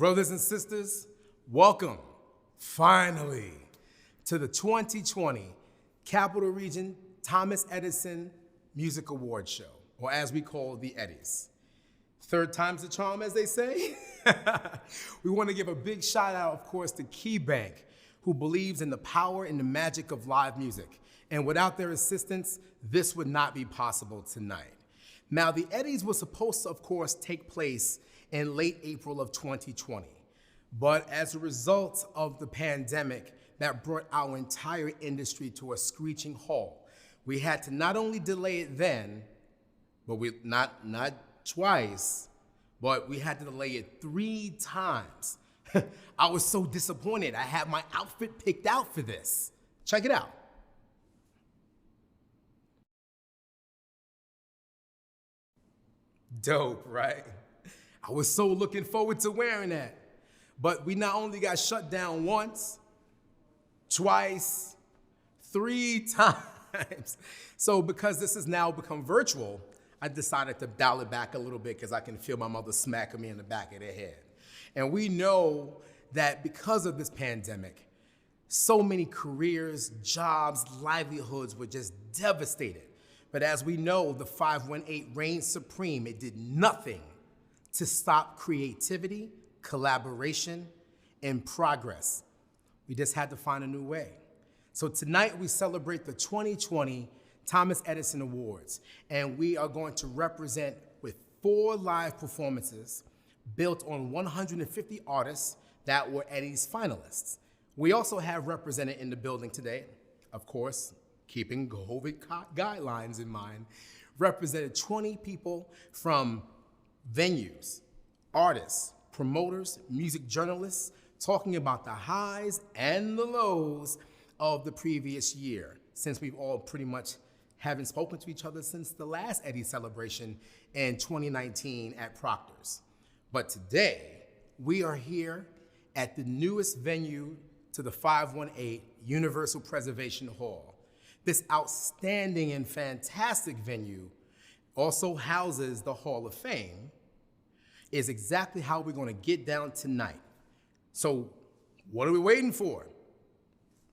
Brothers and sisters, welcome, finally, to the 2020 Capital Region Thomas Edison Music Awards Show, or as we call the Eddies. Third time's the charm, as they say. We want to give a big shout out, of course, to KeyBank, who believes in the power and the magic of live music. And without their assistance, this would not be possible tonight. Now, the Eddies were supposed to, of course, take place in late April of 2020. But as a result of the pandemic that brought our entire industry to a screeching halt, we had to not only delay it then, but not twice, but we had to delay it 3 times. I was so disappointed. I had my outfit picked out for this. Check it out. Dope, right? I was so looking forward to wearing that. But we not only got shut down once, twice, 3 times. So because this has now become virtual, I decided to dial it back a little bit because I can feel my mother smacking me in the back of the head. And we know that because of this pandemic, so many careers, jobs, livelihoods were just devastated. But as we know, the 518 reigned supreme. It did nothing to stop creativity, collaboration, and progress. We just had to find a new way. So tonight we celebrate the 2020 Thomas Edison Awards, and we are going to represent with 4 live performances built on 150 artists that were Eddie's finalists. We also have represented in the building today, of course, keeping COVID guidelines in mind, represented 20 people from venues, artists, promoters, music journalists, talking about the highs and the lows of the previous year, since we've all pretty much haven't spoken to each other since the last Eddie celebration in 2019 at Proctors. But today, we are here at the newest venue to the 518 Universal Preservation Hall. This outstanding and fantastic venue also houses the Hall of Fame, is exactly how we're gonna get down tonight. So what are we waiting for?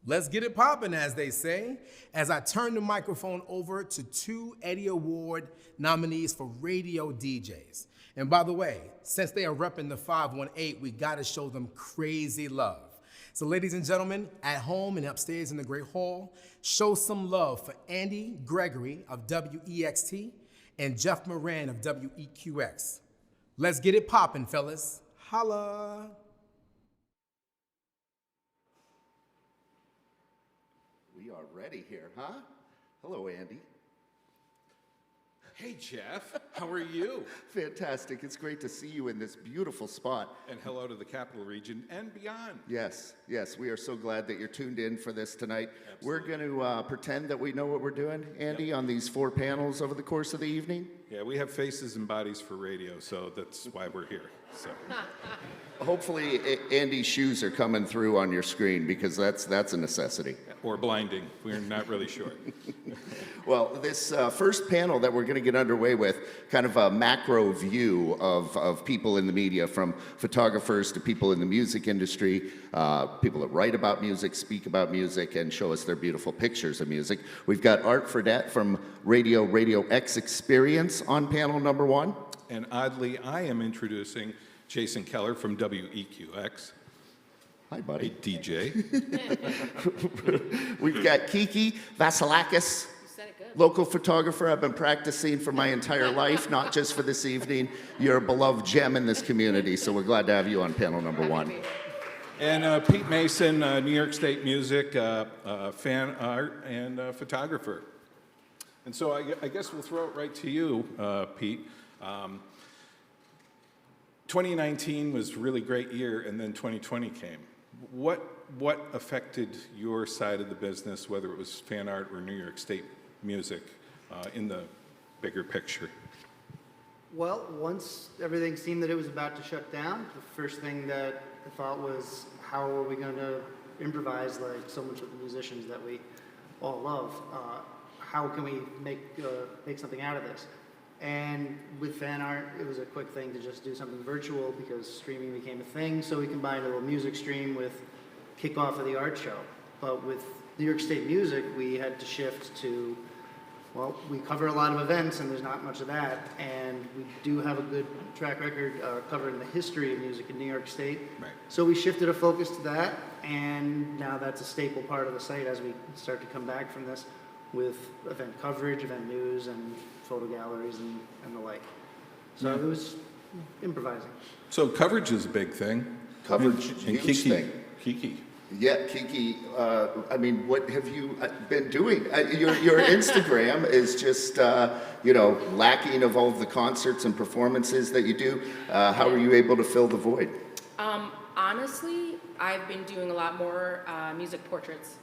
Let's get it popping, as they say, as I turn the microphone over to 2 Eddie Award nominees for radio DJs. And by the way, since they are repping the 518, we gotta show them crazy love. So ladies and gentlemen, at home and upstairs in the Great Hall, show some love for Andy Gregory of WEXT and Jeff Moran of WEQX. Let's get it poppin', fellas. Holla. We are ready here, huh? Hello, Andy. Hey, Jeff. How are you? Fantastic. It's great to see you in this beautiful spot. And hello to the Capital Region and beyond. Yes, we are so glad that you're tuned in for this tonight. Absolutely. We're going to pretend that we know what we're doing, Andy, on these 4 panels over the course of the evening. Yeah, we have faces and bodies for radio, so that's why we're here. So. Hopefully, Andy's shoes are coming through on your screen, because that's a necessity. Or blinding. We're not really sure. Well, this first panel that we're going to get underway with, kind of a macro view of people in the media, from photographers to people in the music industry, people that write about music, speak about music, and show us their beautiful pictures of music. We've got Art Fredette from Radio X Experience on panel number 1. And oddly, I am introducing Jason Keller from WEQX. Hi, buddy. A DJ. We've got Kiki Vasilakis, local photographer. I've been practicing for my entire life, not just for this evening. You're a beloved gem in this community, so we're glad to have you on panel number 1. And Pete Mason, New York State music, fan art, and photographer. And so I guess we'll throw it right to you, Pete. 2019 was a really great year, and then 2020 came. What affected your side of the business, whether it was fan art or New York State music, in the bigger picture? Well, once everything seemed that it was about to shut down, the first thing that I thought was, how are we going to improvise like so much of the musicians that we all love? How can we make something out of this? And with fan art, it was a quick thing to just do something virtual because streaming became a thing. So we combined a little music stream with kickoff of the art show. But with New York State Music, we had to shift to, well, we cover a lot of events and there's not much of that. And we do have a good track record covering the history of music in New York State. Right. So we shifted a focus to that. And now that's a staple part of the site as we start to come back from this with event coverage, event news, and photo galleries and the like. So it was improvising. So coverage is a big thing. Coverage, And huge Kiki, thing. Kiki. Yeah, Kiki, I mean, what have you been doing? Your Instagram is just, lacking of all of the concerts and performances that you do. How are you able to fill the void? Honestly, I've been doing a lot more music portraits,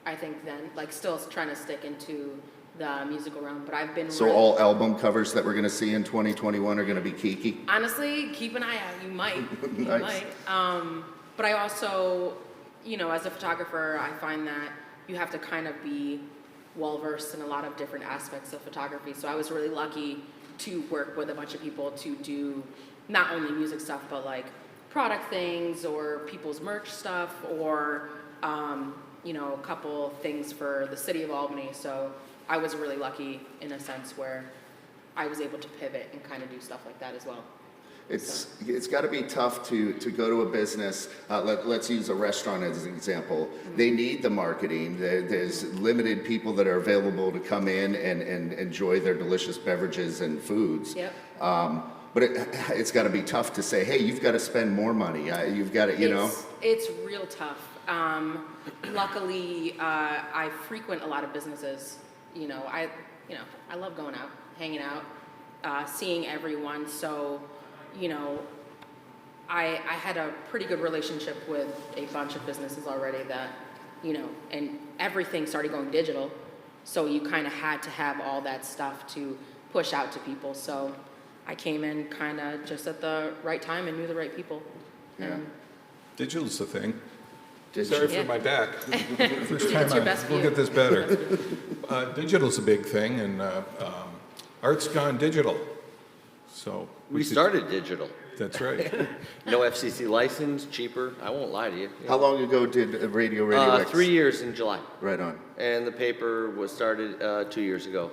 I think, then. Like, still trying to stick into the musical realm, but I've been... So all album covers that we're going to see in 2021 are going to be Kiki? Honestly, keep an eye out. You might. You Nice. might. But I also, as a photographer, I find that you have to kind of be well-versed in a lot of different aspects of photography. So I was really lucky to work with a bunch of people to do not only music stuff, but like product things or people's merch stuff or, a couple things for the city of Albany. So I was really lucky in a sense where I was able to pivot and kind of do stuff like that as well. It's got to be tough to go to a business. Let's use a restaurant as an example. They need the marketing. There's limited people that are available to come in and enjoy their delicious beverages and foods. Yep. But it's got to be tough to say, hey, you've got to spend more money. You've got to, It's real tough. Luckily, I frequent a lot of businesses. I love going out, hanging out, seeing everyone. So, I had a pretty good relationship with a bunch of businesses already that, and everything started going digital. So you kind of had to have all that stuff to push out to people. So I came in kind of just at the right time and knew the right people. Yeah. Digital's the thing. Digital. Sorry for my back. First time It's your best we'll view. get this better. Digital's a big thing, and art's gone digital. So We could- started digital. That's right. No FCC license, cheaper. I won't lie to you. How long ago did Radio X? 3 years in July. Right on. And the paper was started 2 years ago.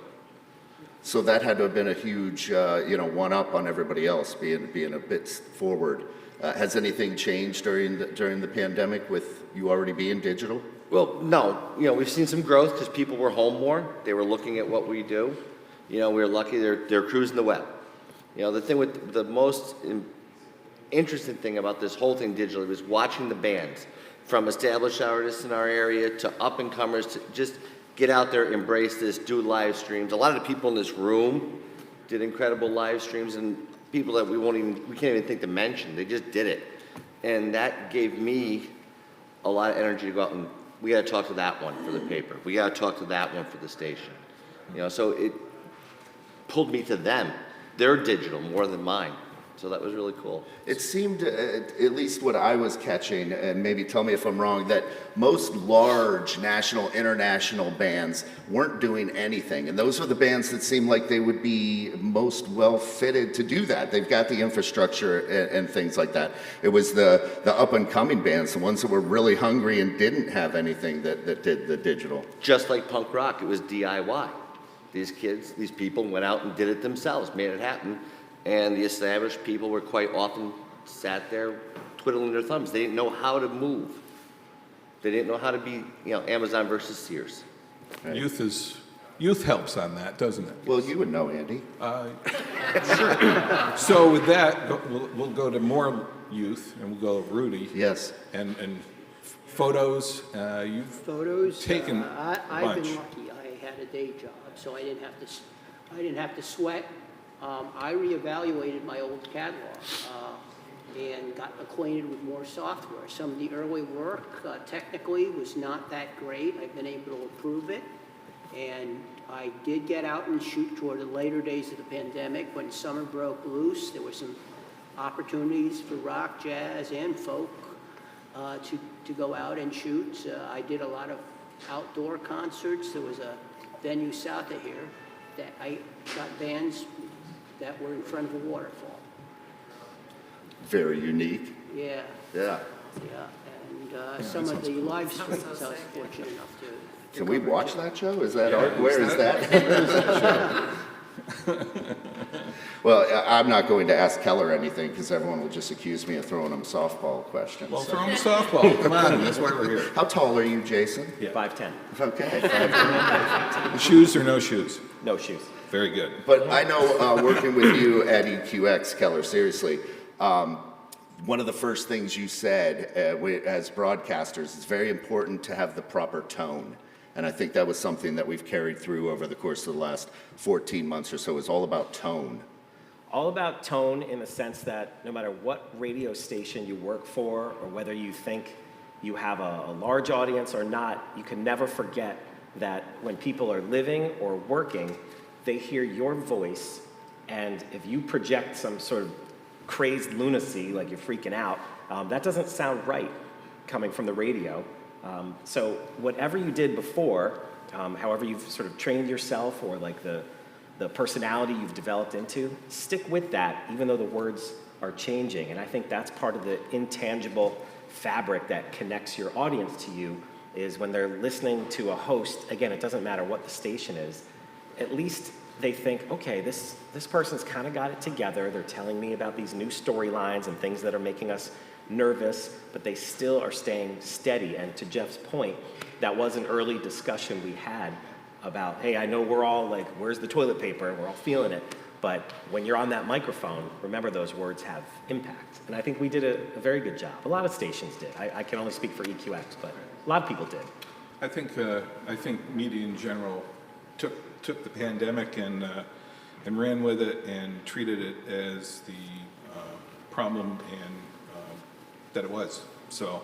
So that had to have been a huge, one up on everybody else, being a bit forward. Has anything changed during the pandemic with you already being digital? Well, no. We've seen some growth because people were home more. They were looking at what we do. We were lucky they're cruising the web. The thing with the most interesting thing about this whole thing digitally was watching the bands, from established artists in our area to up-and-comers, to just get out there, embrace this, do live streams. A lot of the people in this room did incredible live streams, and people that we can't even think to mention. They just did it. And that gave me a lot of energy to go out and, we got to talk to that one for the paper. We got to talk to that one for the station. So it pulled me to them. They're digital more than mine. So that was really cool. It seemed, at least what I was catching, and maybe tell me if I'm wrong, that most large national, international bands weren't doing anything. And those are the bands that seem like they would be most well fitted to do that. They've got the infrastructure and things like that. It was the up and coming bands, the ones that were really hungry and didn't have anything that did the digital. Just like punk rock, it was DIY. These kids, these people went out and did it themselves, made it happen. And the established people were quite often sat there twiddling their thumbs. They didn't know how to move. They didn't know how to be, Amazon versus Sears. Right. Youth helps on that, doesn't it? Well, you would know, Andy. Sure. So with that, we'll go to more youth, and we'll go to Rudy. Yes. And photos. You've Photos. taken I've bunch. been lucky. I had a day job, so I didn't have to sweat. I reevaluated my old catalog and got acquainted with more software. Some of the early work technically was not that great. I've been able to improve it. And I did get out and shoot toward the later days of the pandemic when summer broke loose. There were some opportunities for rock, jazz, and folk to go out and shoot. I did a lot of outdoor concerts. There was a venue south of here that I got bands that we're in front of a waterfall. Very unique. Yeah, Yeah. yeah. And some of the live streams I was fortunate enough to. Can we watch that show? Is that art? Where is that? Well, I'm not going to ask Keller anything because everyone will just accuse me of throwing him softball questions. Well, so. throw him a softball. Come on, that's why we're here. How tall are you, Jason? 5'10". Okay. Shoes or no shoes? No shoes. Very good. But I know working with you at EQX, Keller, seriously, one of the first things you said as broadcasters, it's very important to have the proper tone. And I think that was something that we've carried through over the course of the last 14 months or so. It's all about tone. All about tone in the sense that no matter what radio station you work for or whether you think you have a large audience or not, you can never forget that when people are living or working, they hear your voice, and if you project some sort of crazed lunacy, like you're freaking out, that doesn't sound right coming from the radio. So whatever you did before, however you've sort of trained yourself or like the personality you've developed into, stick with that even though the words are changing. And I think that's part of the intangible fabric that connects your audience to you is when they're listening to a host, again, it doesn't matter what the station is, at least they think, okay, this person's kind of got it together. They're telling me about these new storylines and things that are making us nervous, but they still are staying steady. And to Jeff's point, that was an early discussion we had about, hey, I know we're all like, where's the toilet paper? We're all feeling it. But when you're on that microphone, remember those words have impact. And I think we did a very good job. A lot of stations did. I can only speak for EQX, but a lot of people did. I think media in general took the pandemic and ran with it and treated it as the problem and that it was. So.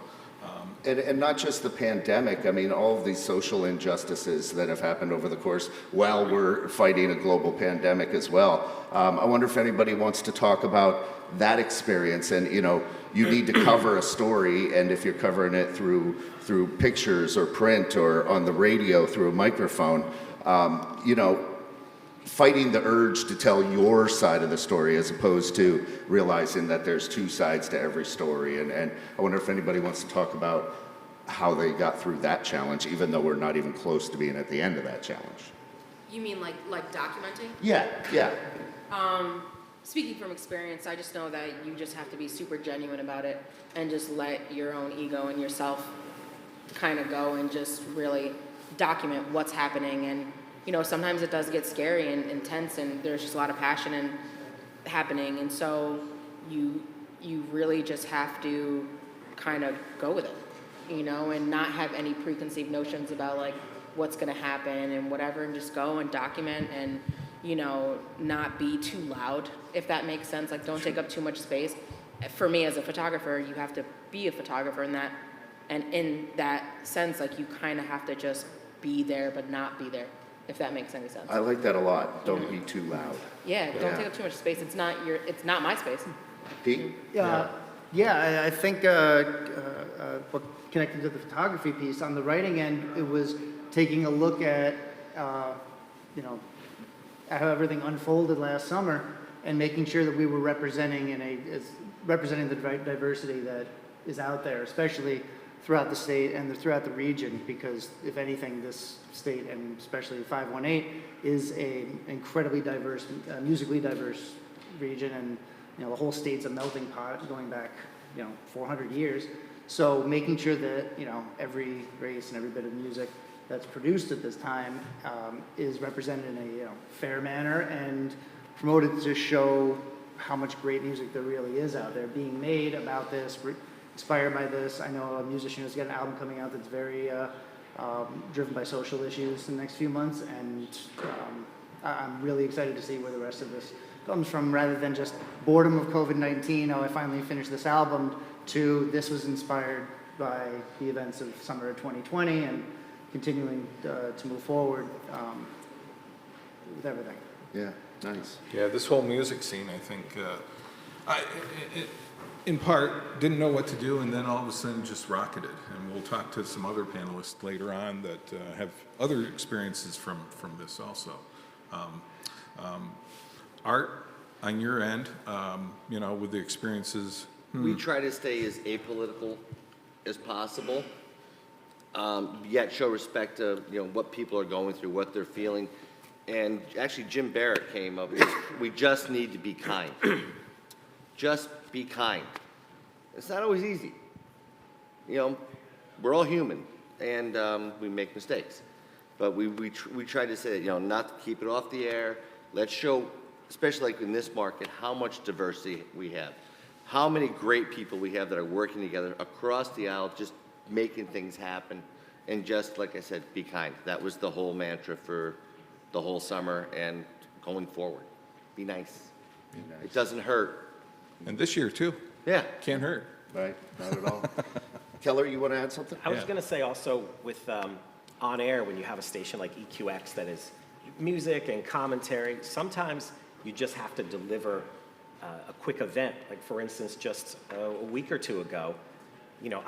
And not just the pandemic, I mean, all of these social injustices that have happened over the course while we're fighting a global pandemic as well. I wonder if anybody wants to talk about that experience. And, you know, you need to cover a story, and if you're covering it through pictures or print or on the radio through a microphone, you know, fighting the urge to tell your side of the story as opposed to realizing that there's two sides to every story. And I wonder if anybody wants to talk about how they got through that challenge, even though we're not even close to being at the end of that challenge. You mean like documenting? Yeah. Speaking from experience, I just know that you just have to be super genuine about it and just let your own ego and yourself kind of go and just really document what's happening. And you know, sometimes it does get scary and intense, and there's just a lot of passion and happening, and so you really just have to kind of go with it, you know, and not have any preconceived notions about like what's going to happen and whatever, and just go and document and, you know, not be too loud, if that makes sense. Like, don't take up too much space. For me as a photographer, you have to be a photographer in that, and in that sense, like you kind of have to just be there but not be there, if that makes any sense. I like that a lot. Don't be too loud. Yeah, don't take up too much space. It's not my space. Pete? Yeah, I think what connected to the photography piece, on the writing end, it was taking a look at, you know, how everything unfolded last summer and making sure that we were representing representing the diversity that is out there, especially throughout the state and throughout the region, because if anything, this state, and especially 518, is an incredibly diverse, musically diverse region, and you know the whole state's a melting pot going back, you know, 400 years. So making sure that, you know, every race and every bit of music that's produced at this time is represented in a, you know, fair manner and promoted to show how much great music there really is out there being made about this. Inspired by this. I know a musician who's got an album coming out that's very driven by social issues in the next few months, and I'm really excited to see where the rest of this comes from, rather than just boredom of COVID-19, oh, I finally finished this album, to this was inspired by the events of summer of 2020 and continuing to move forward with everything. Yeah, nice. Yeah, this whole music scene, I think, in part, didn't know what to do, and then all of a sudden just rocketed. And we'll talk to some other panelists later on that have other experiences from this also. Art on your end, you know, with the experiences? We try to stay as apolitical as possible, yet show respect to, you know, what people are going through, what they're feeling. And actually, Jim Barrett came up with, we just need to be kind. Just be kind. It's not always easy. You know, we're all human, and we make mistakes. But we try to say, you know, not to keep it off the air. Let's show, especially like in this market, how much diversity we have. How many great people we have that are working together across the aisle, just making things happen. And just, like I said, be kind. That was the whole mantra for the whole summer and going forward. Be nice. Be nice. It doesn't hurt. And this year, too. Yeah. Can't hurt. Right, not at all. Keller, you want to add something? I was Yeah. going to say also with on air, when you have a station like EQX that is music and commentary, sometimes you just have to deliver a quick event. Like for instance, just a week or two ago, you know,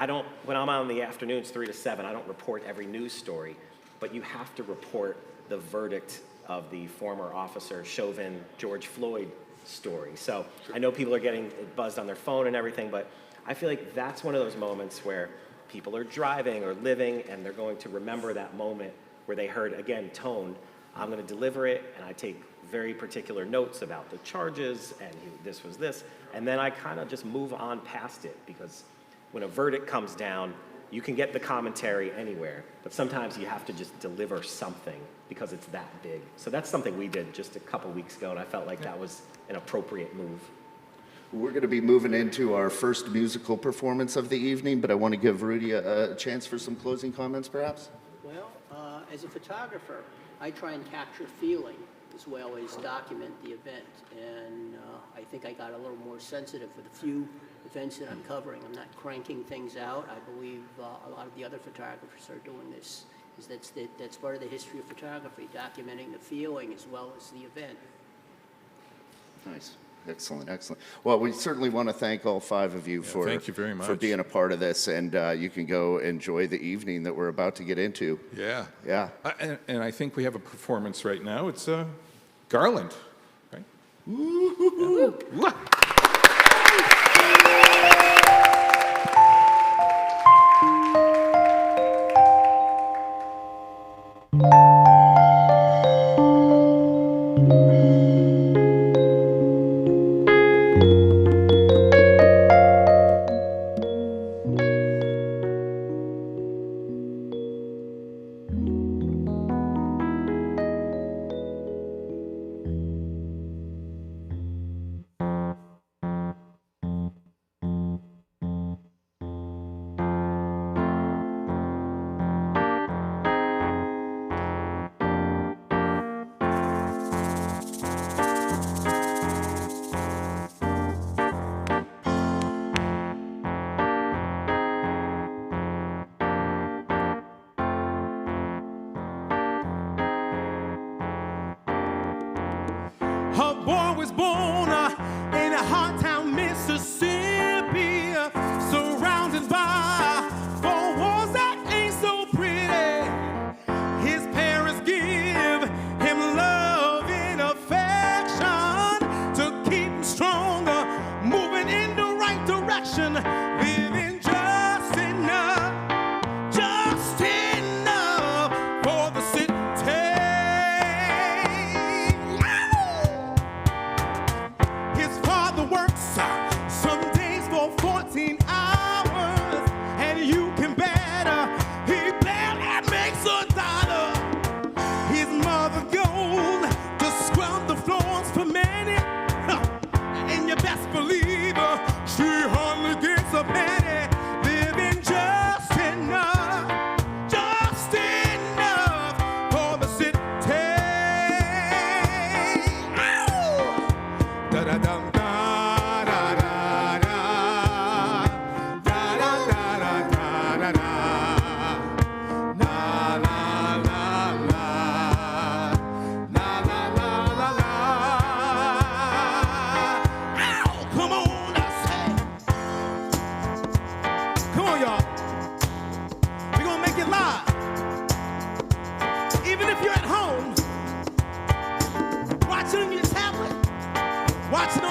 when I'm on the afternoons 3 to 7, I don't report every news story, but you have to report the verdict of the former officer Chauvin George Floyd story. So I know people are getting buzzed on their phone and everything, but I feel like that's one of those moments where people are driving or living and they're going to remember that moment where they heard, again, tone. I'm going to deliver it, and I take very particular notes about the charges and this was this, and then I kind of just move on past it, because when a verdict comes down, you can get the commentary anywhere, but sometimes you have to just deliver something because it's that big. So that's something we did just a couple weeks ago, and I felt like that was an appropriate move. We're going to be moving into our first musical performance of the evening, but I want to give Rudy a chance for some closing comments, perhaps. Well, as a photographer, I try and capture feeling as well as document the event. And I think I got a little more sensitive with the few events that I'm covering. I'm not cranking things out. I believe a lot of the other photographers are doing this. That's part of the history of photography, documenting the feeling as well as the event. Nice. Excellent, excellent. Well, we certainly want to thank all 5 of you for thank you very for much. being a part of this, and you can go enjoy the evening that we're about to get into. Yeah. Yeah. And I think we have a performance right now. It's Garland, right?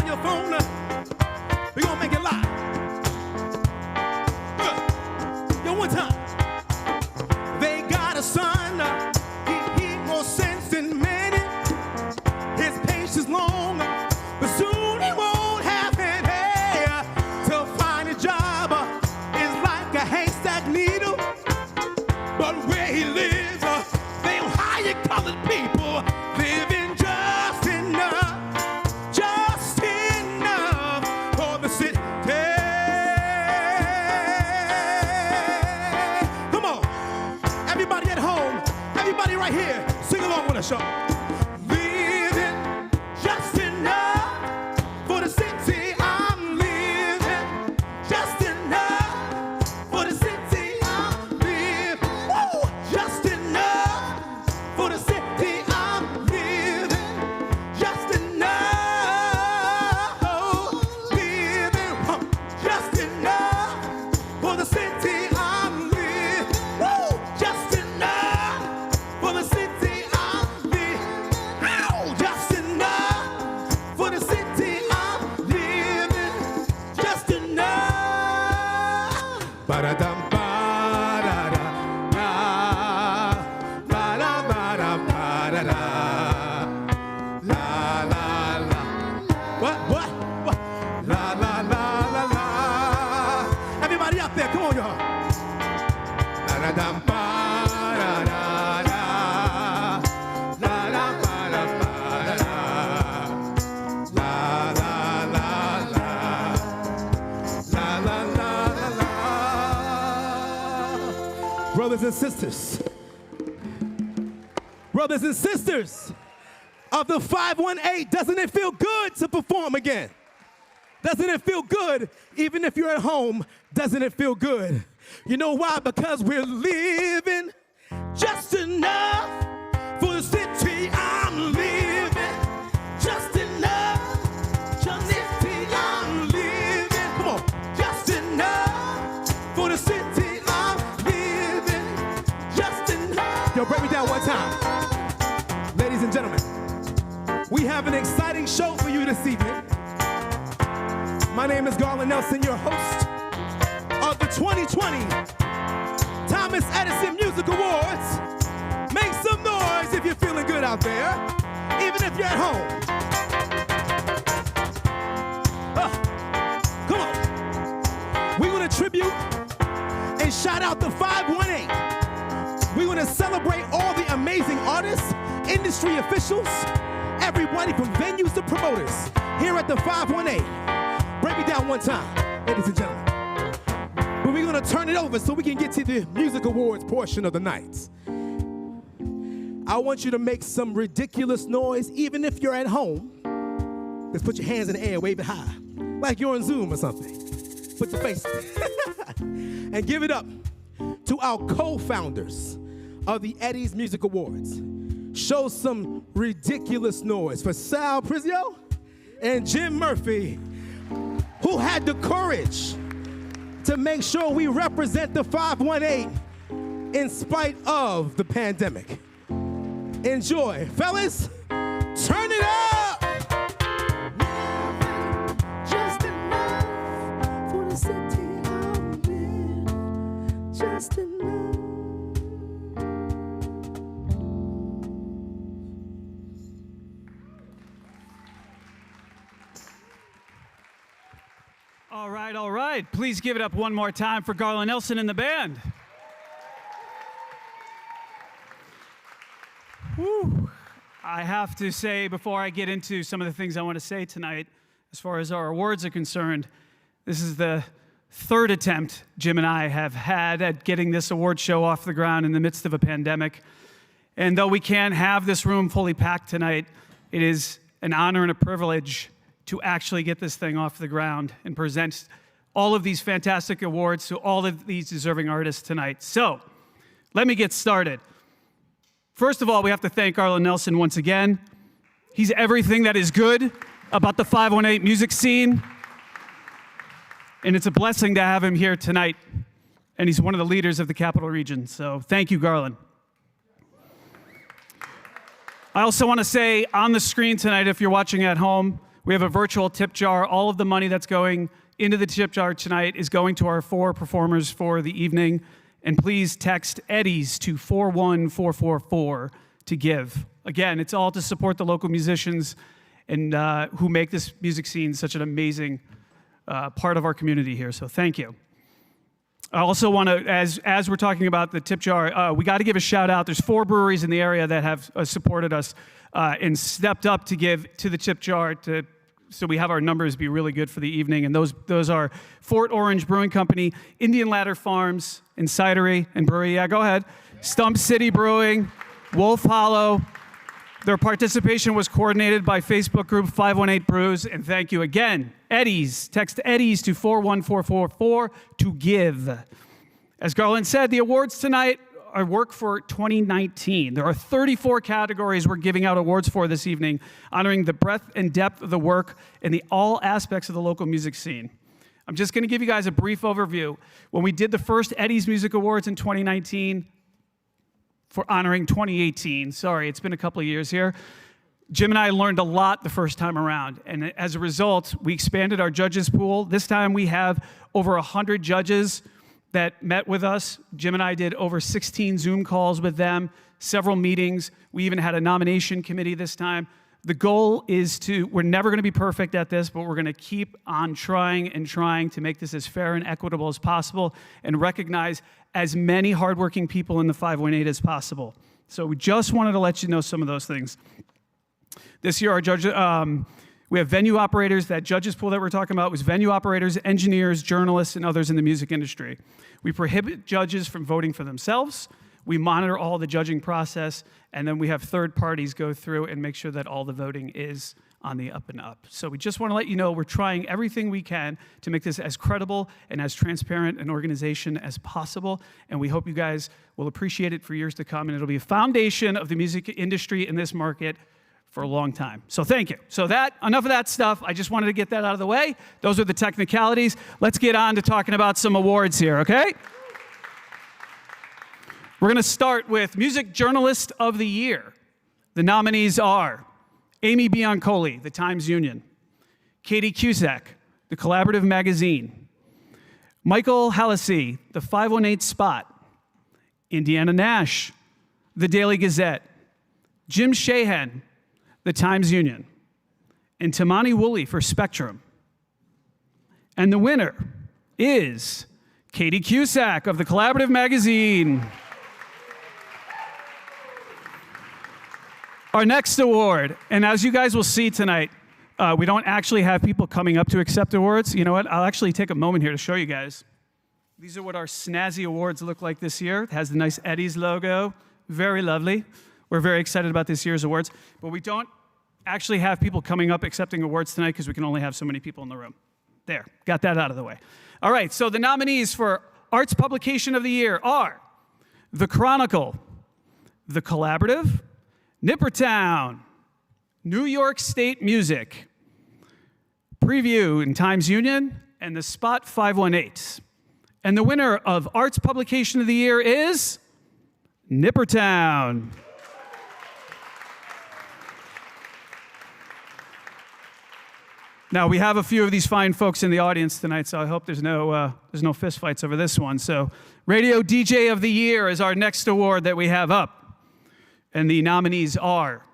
your phone. We're gonna make it live. Yo, one time. They got a son. He more sense than many. His patience long, but soon he won't have any. To find a job is like a haystack needle. But where he lives, they don't hire colored people. Living just enough for the city. Come on, everybody at home, everybody right here, sing along with us, y'all. Living just enough for the city. I'm living just enough for the city. I'm living just enough for the city. I'm living just enough. Living just enough for the city. I'm living just enough for the city. I'm living just enough for the city. I'm living just enough. Ba-da-dum, ba-da-da, ba-da, ba-da, ba-da-da. La, la, la. What? La, la, la, la, la. Everybody up there, come on, y'all. La-da-dum, ba-da-da-da. La-la, ba-da, ba-da-da. La, la, la, la. La, la, la, la, la. Brothers and sisters of the 518, doesn't it feel good to perform again? Doesn't it feel good even if you're at home? Doesn't it feel good? You know why? Because we're living just enough for the city. I'm living just enough. Just city. I'm living. Come on. Just enough for the city. I'm living just enough. Yo, break me down one time. Ladies and gentlemen, we have an exciting show for you this evening. My name is Garland Nelson, your host of the 2020 Thomas Edison Music Awards. Make some noise if you're feeling good out there, even if you're at home. Come on. We're going to tribute and shout out the 518. We're going to celebrate all the amazing artists, industry officials, everybody from venues to promoters here at the 518. Break me down one time, ladies and gentlemen. But we're going to turn it over so we can get to the music awards portion of the night. I want you to make some ridiculous noise, even if you're at home. Just put your hands in the air, wave it high, like you're on Zoom or something. Put your face and give it up to our co-founders of the Eddie's Music Awards. Show some ridiculous noise for Sal Prizio and Jim Murphy, who had the courage to make sure we represent the 518 in spite of the pandemic. Enjoy. Fellas, turn it up! Just enough for the city I'm in. Just enough. All right. Please give it up one more time for Garland Nelson and the band. Whew. I have to say, before I get into some of the things I want to say tonight, as far as our awards are concerned, this is the third attempt Jim and I have had at getting this award show off the ground in the midst of a pandemic. And though we can't have this room fully packed tonight, it is an honor and a privilege to actually get this thing off the ground and present all of these fantastic awards to all of these deserving artists tonight. So, let me get started. First of all, we have to thank Garland Nelson once again. He's everything that is good about the 518 music scene. And it's a blessing to have him here tonight. And he's one of the leaders of the Capital Region. So thank you, Garland. I also want to say on the screen tonight, if you're watching at home, We have a virtual tip jar. All of the money that's going into the tip jar tonight is going to our 4 performers for the evening. And please text Eddies to 41444 to give. Again, it's all to support the local musicians and who make this music scene such an amazing part of our community here. So thank you. I also want to, as we're talking about the tip jar, we got to give a shout out. There's 4 breweries in the area that have supported us and stepped up to give to the tip jar so we have our numbers be really good for the evening. And those are Fort Orange Brewing Company, Indian Ladder Farms, and Cidery and Brewery. Yeah, go ahead. Stump City Brewing, Wolf Hollow. Their participation was coordinated by Facebook group 518 Brews. And thank you again. Eddies, text Eddies to 41444 to give. As Garland said, the awards tonight are work for 2019. There are 34 categories we're giving out awards for this evening, honoring the breadth and depth of the work in all aspects of the local music scene. I'm just going to give you guys a brief overview. When we did the first Eddies Music Awards in 2019, for honoring 2018, sorry, it's been a couple of years here, Jim and I learned a lot the first time around, and as a result, we expanded our judges pool. This time we have over 100 judges that met with us. Jim and I did over 16 Zoom calls with them, several meetings. We even had a nomination committee this time. The goal is we're never going to be perfect at this, but we're going to keep on trying and trying to make this as fair and equitable as possible and recognize as many hardworking people in the 518 as possible. So we just wanted to let you know some of those things. This year, our judge, we have venue operators. That judges pool that we're talking about was venue operators, engineers, journalists, and others in the music industry. We prohibit judges from voting for themselves. We monitor all the judging process, and then we have third parties go through and make sure that all the voting is on the up and up. So we just want to let you know we're trying everything we can to make this as credible and as transparent an organization as possible, and we hope you guys will appreciate it for years to come, and it'll be a foundation of the music industry in this market for a long time. So thank you. So enough of that stuff. I just wanted to get that out of the way. Those are the technicalities. Let's get on to talking about some awards here, okay? We're going to start with Music Journalist of the Year. The nominees are Amy Biancoli, the Times-Union; Katie Cusack, the Collaborative Magazine; Michael Hallisey, the 518 Spot; Indiana Nash, the Daily Gazette; Jim Shahan, the Times-Union; and Tamani Woolley for Spectrum. And the winner is Katie Cusack of the Collaborative Magazine. Our next award, and as you guys will see tonight, we don't actually have people coming up to accept awards. You know what? I'll actually take a moment here to show you guys. These are what our snazzy awards look like this year. It has the nice Eddies logo. Very lovely. We're very excited about this year's awards, but we don't actually have people coming up accepting awards tonight because we can only have so many people in the room. There, got that out of the way. All right, so the nominees for Arts Publication of the Year are The Chronicle, The Collaborative, Nippertown, New York State Music, Preview and Times-Union, and the Spot 518. And the winner of Arts Publication of the Year is Nippertown. Now, we have a few of these fine folks in the audience tonight, so I hope there's no fistfights over this one. So Radio DJ of the Year is our next award that we have up. And the nominees are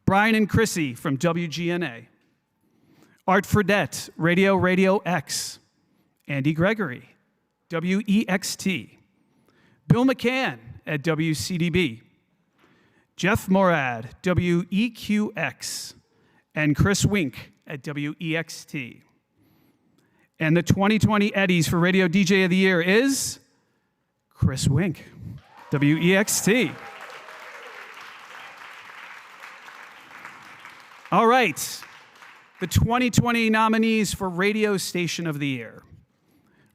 Brian and Chrissy from WGNA, Art Fredette, Radio X, Andy Gregory, WEXT, Bill McCann at WCDB, Jeff Morad, WEQX, and Chris Wink at WEXT. And the 2020 Eddies for Radio DJ of the Year is Chris Wink, WEXT. All right, the 2020 nominees for Radio Station of the Year.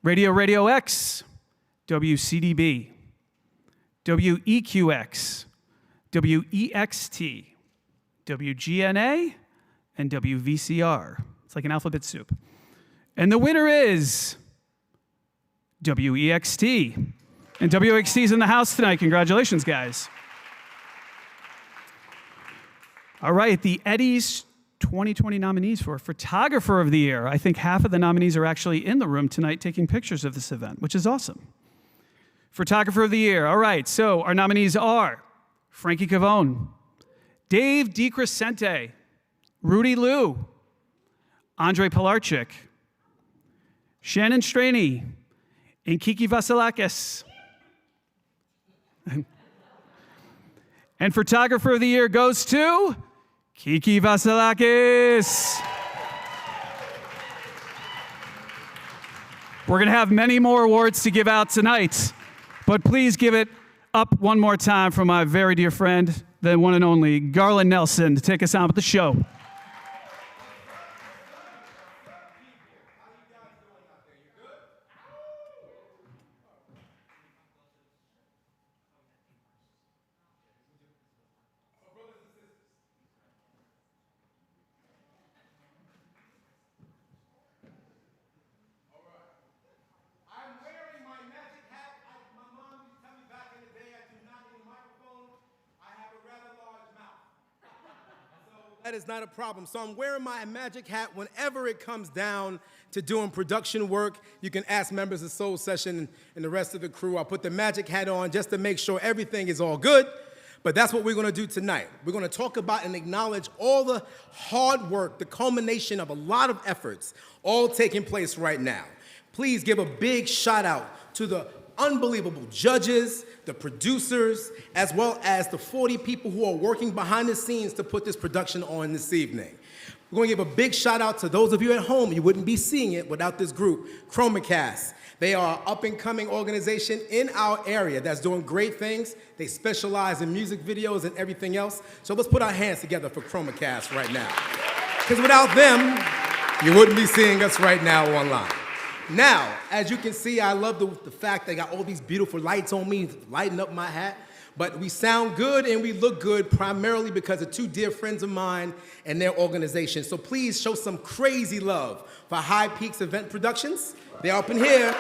Radio X, WCDB, WEQX, WEXT, WGNA, and WVCR. It's like an alphabet soup. And the winner is WEXT. And WEXT is in the house tonight. Congratulations, guys. All right, the Eddies 2020 nominees for Photographer of the Year. I think half of the nominees are actually in the room tonight taking pictures of this event, which is awesome. Photographer of the Year. All right, so our nominees are Frankie Cavone, Dave DiCrescente, Rudy Liu, Andre Pilarchik, Shannon Straney, and Kiki Vasilakis. And Photographer of the Year goes to Kiki Vasilakis. We're going to have many more awards to give out tonight, but please give it up one more time for my very dear friend, the one and only Garland Nelson, to take us on with the show. That is not a problem. So I'm wearing my magic hat whenever it comes down to doing production work. You can ask members of Soul Session and the rest of the crew. I'll put the magic hat on just to make sure everything is all good. But that's what we're going to do tonight. We're going to talk about and acknowledge all the hard work, the culmination of a lot of efforts, all taking place right now. Please give a big shout out to the unbelievable judges, the producers, as well as the 40 people who are working behind the scenes to put this production on this evening. We're going to give a big shout out to those of you at home. You wouldn't be seeing it without this group, Chromacast. They are an up-and-coming organization in our area that's doing great things. They specialize in music videos and everything else. So let's put our hands together for Chromacast right now. Because without them, you wouldn't be seeing us right now online. Now, as you can see, I love the fact they got all these beautiful lights on me, lighting up my hat. But we sound good and we look good primarily because of two dear friends of mine and their organization. So please show some crazy love for High Peaks Event Productions. They're up in here.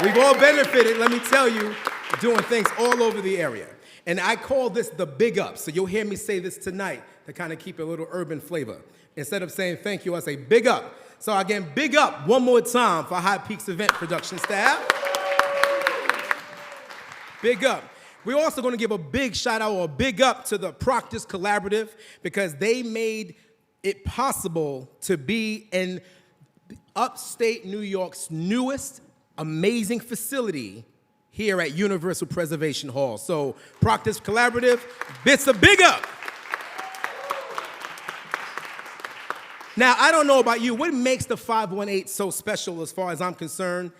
We've all benefited, let me tell you, doing things all over the area. And I call this the big up. So you'll hear me say this tonight to kind of keep a little urban flavor. Instead of saying thank you, I say big up. So again, big up one more time for High Peaks Event Production staff. Big up. We're also going to give a big shout out or a big up to the Proctors Collaborative because they made it possible to be in upstate New York's newest amazing facility here at Universal Preservation Hall. So Proctors Collaborative, it's a big up. Now, I don't know about you. What makes the 518 so special as far as I'm concerned?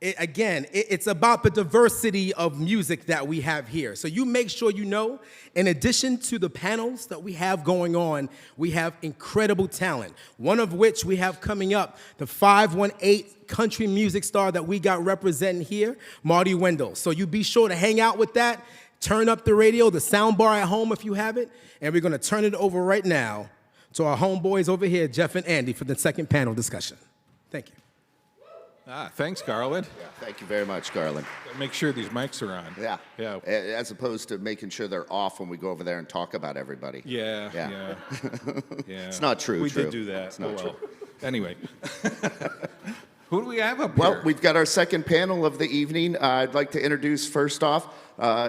It's about the diversity of music that we have here. So you make sure you know, in addition to the panels that we have going on, we have incredible talent. One of which we have coming up, the 518 country music star that we got representing here, Marty Wendell. So you be sure to hang out with that, turn up the radio, the sound bar at home if you have it, and we're gonna turn it over right now to our homeboys over here, Jeff and Andy, for the second panel discussion. Thank you. Thanks, Garland. Yeah, thank you very much, Garland. Make sure these mics are on. Yeah. Yeah. As opposed to making sure they're off when we go over there and talk about everybody. Yeah. Yeah. Yeah. It's not true. We did do that. It's not well. true. Anyway. Who do we have up Well, here? we've got our second panel of the evening. I'd like to introduce first off,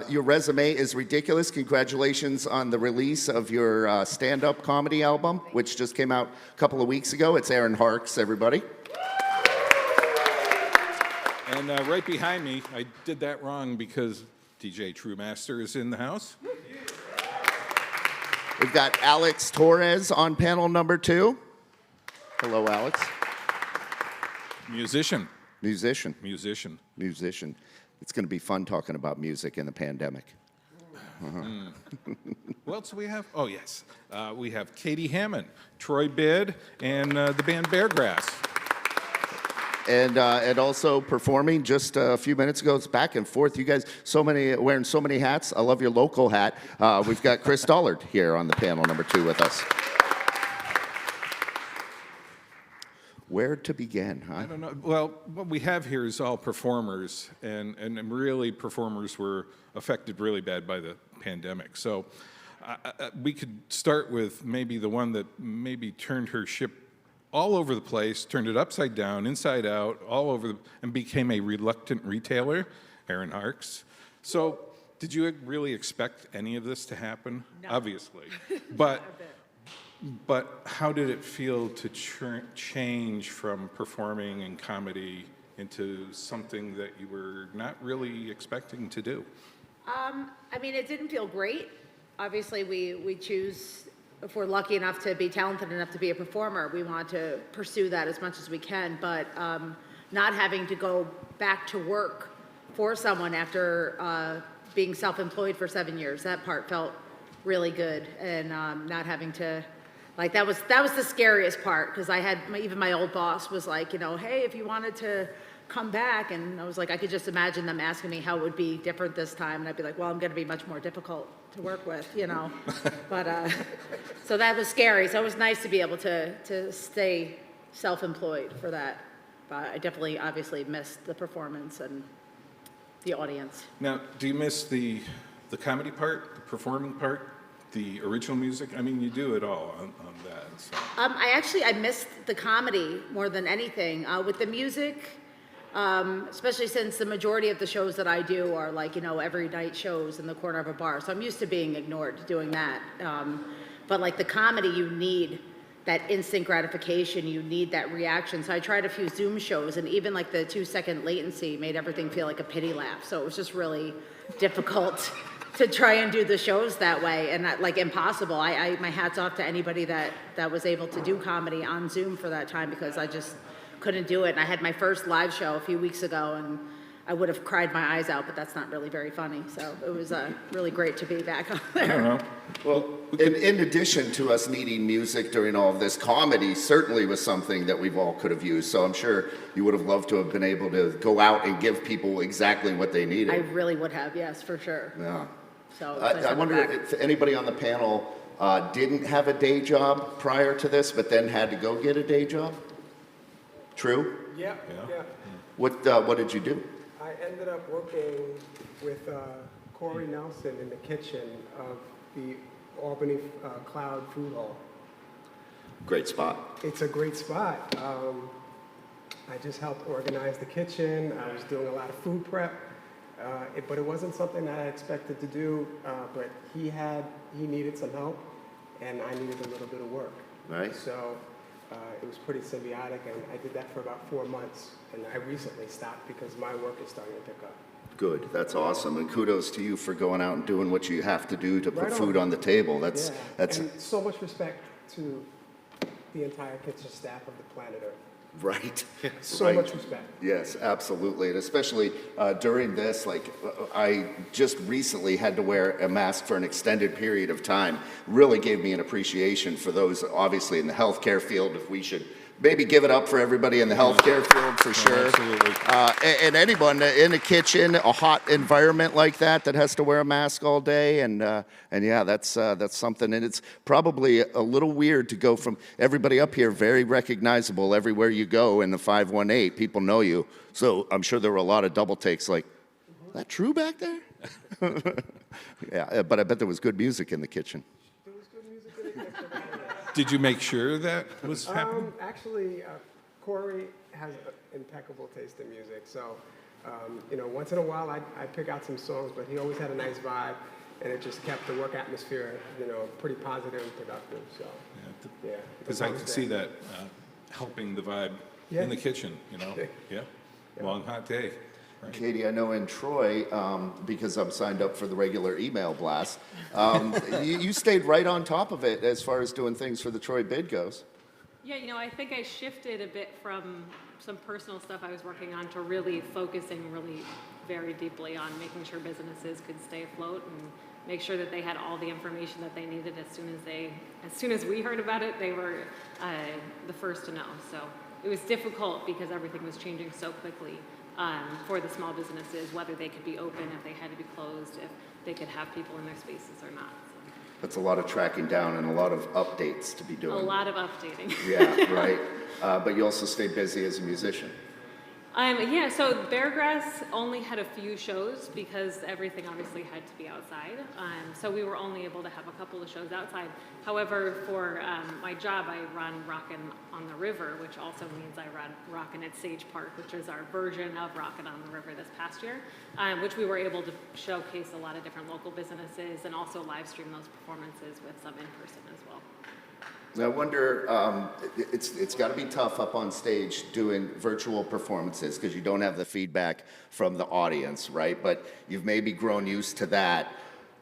your resume is ridiculous. Congratulations on the release of your stand-up comedy album, which just came out a couple of weeks ago. It's Aaron Harks, everybody. And right behind me, I did that wrong because DJ True Master is in the house. We've got Alex Torres on panel number 2. Hello, Alex. Musician. Musician. Musician. Musician. It's going to be fun talking about music in the pandemic. Who else do we have? Oh, yes. We have Katie Hammond, Troy Bidd, and the band Beargrass. And also performing just a few minutes ago. It's back and forth. You guys, wearing so many hats. I love your local hat. We've got Chris Dollard here on the panel number 2 with us. Where to begin, huh? I don't know. Well, what we have here is all performers, and really performers were affected really bad by the pandemic. So we could start with maybe the one that maybe turned her ship all over the place, turned it upside down, inside out, all over, and became a reluctant retailer, Aaron Harks. So did you really expect any of this to happen? No. Obviously. But how did it feel to change from performing in comedy into something that you were not really expecting to do? I mean, it didn't feel great. Obviously, we choose, if we're lucky enough to be talented enough to be a performer, we want to pursue that as much as we can. But not having to go back to work for someone after being self-employed for 7 years, that part felt really good. And not having to, like, that was the scariest part, because I had, even my old boss was like, you know, hey, if you wanted to come back, and I was like, I could just imagine them asking me how it would be different this time, and I'd be like, well, I'm going to be much more difficult to work with, you know. But so that was scary. So it was nice to be able to stay self-employed for that. But I definitely, obviously, missed the performance and the audience. Now, do you miss the comedy part, the performing part, the original music? I mean, you do it all on that. So. I missed the comedy more than anything. With the music, especially since the majority of the shows that I do are like, you know, every night shows in the corner of a bar. So I'm used to being ignored doing that. But like the comedy, you need that instant gratification, you need that reaction. So I tried a few Zoom shows, and even like the 2-second latency made everything feel like a pity laugh. So it was just really difficult to try and do the shows that way, and that, like, impossible. My hat's off to anybody that was able to do comedy on Zoom for that time, because I just couldn't do it. And I had my first live show a few weeks ago, and I would have cried my eyes out, but that's not really very funny. So it was really great to be back on there. I don't know. Well, in addition to us needing music during all of this, comedy certainly was something that we've all could have used. So I'm sure you would have loved to have been able to go out and give people exactly what they needed. I really would have, yes, for sure. Yeah. So I wonder if anybody on the panel didn't have a day job prior to this, but then had to go get a day job? True? Yeah. What did you do? I ended up working with Corey Nelson in the kitchen of the Albany Cloud Food Hall. Great spot. It's a great spot. I just helped organize the kitchen. I was doing a lot of food prep, but it wasn't something that I expected to do. But he needed some help, and I needed a little bit of work. Right. So it was pretty symbiotic, and I did that for about 4 months. And I recently stopped because my work is starting to pick up. Good. That's awesome. And kudos to you for going out and doing what you have to do to put food on the table. That's And so much respect to the entire kitchen staff of the planet Earth. right. So much respect. Yes, absolutely. And especially during this, like I just recently had to wear a mask for an extended period of time. Really gave me an appreciation for those obviously in the healthcare field. If we should maybe give it up for everybody in the healthcare field for sure. Absolutely. And anyone in a kitchen, a hot environment like that has to wear a mask all day. And yeah, that's something. And it's probably a little weird to go from everybody up here, very recognizable everywhere you go in the 518. People know you. So I'm sure there were a lot of double takes like, is that true back there? Yeah, but I bet there was good music in the kitchen. There was good music in the kitchen. Did you make sure that was happening? Actually, Corey has impeccable taste in music. So, you know, once in a while I pick out some songs, but he always had a nice vibe, and it just kept the work atmosphere, you know, pretty positive and productive. So, yeah. Because I could see that helping the vibe in the kitchen, you know? Yeah. Long, hot day. Right. Katie, I know in Troy, because I'm signed up for the regular email blast, you stayed right on top of it as far as doing things for the Troy bid goes. Yeah, you know, I think I shifted a bit from some personal stuff I was working on to really focusing really very deeply on making sure businesses could stay afloat and make sure that they had all the information that they needed as soon as we heard about it, they were the first to know. So it was difficult because everything was changing so quickly. For the small businesses, whether they could be open, if they had to be closed, if they could have people in their spaces or not. So. That's a lot of tracking down and a lot of updates to be doing. A lot of updating. Yeah, right. But you also stay busy as a musician. Yeah, so Beargrass only had a few shows because everything obviously had to be outside. So we were only able to have a couple of shows outside. However, for my job, I run Rockin' on the River, which also means I run Rockin' at Sage Park, which is our version of Rockin' on the River this past year, which we were able to showcase a lot of different local businesses and also live stream those performances with some in person as well. I wonder, it's got to be tough up on stage doing virtual performances because you don't have the feedback from the audience, right? But you've maybe grown used to that.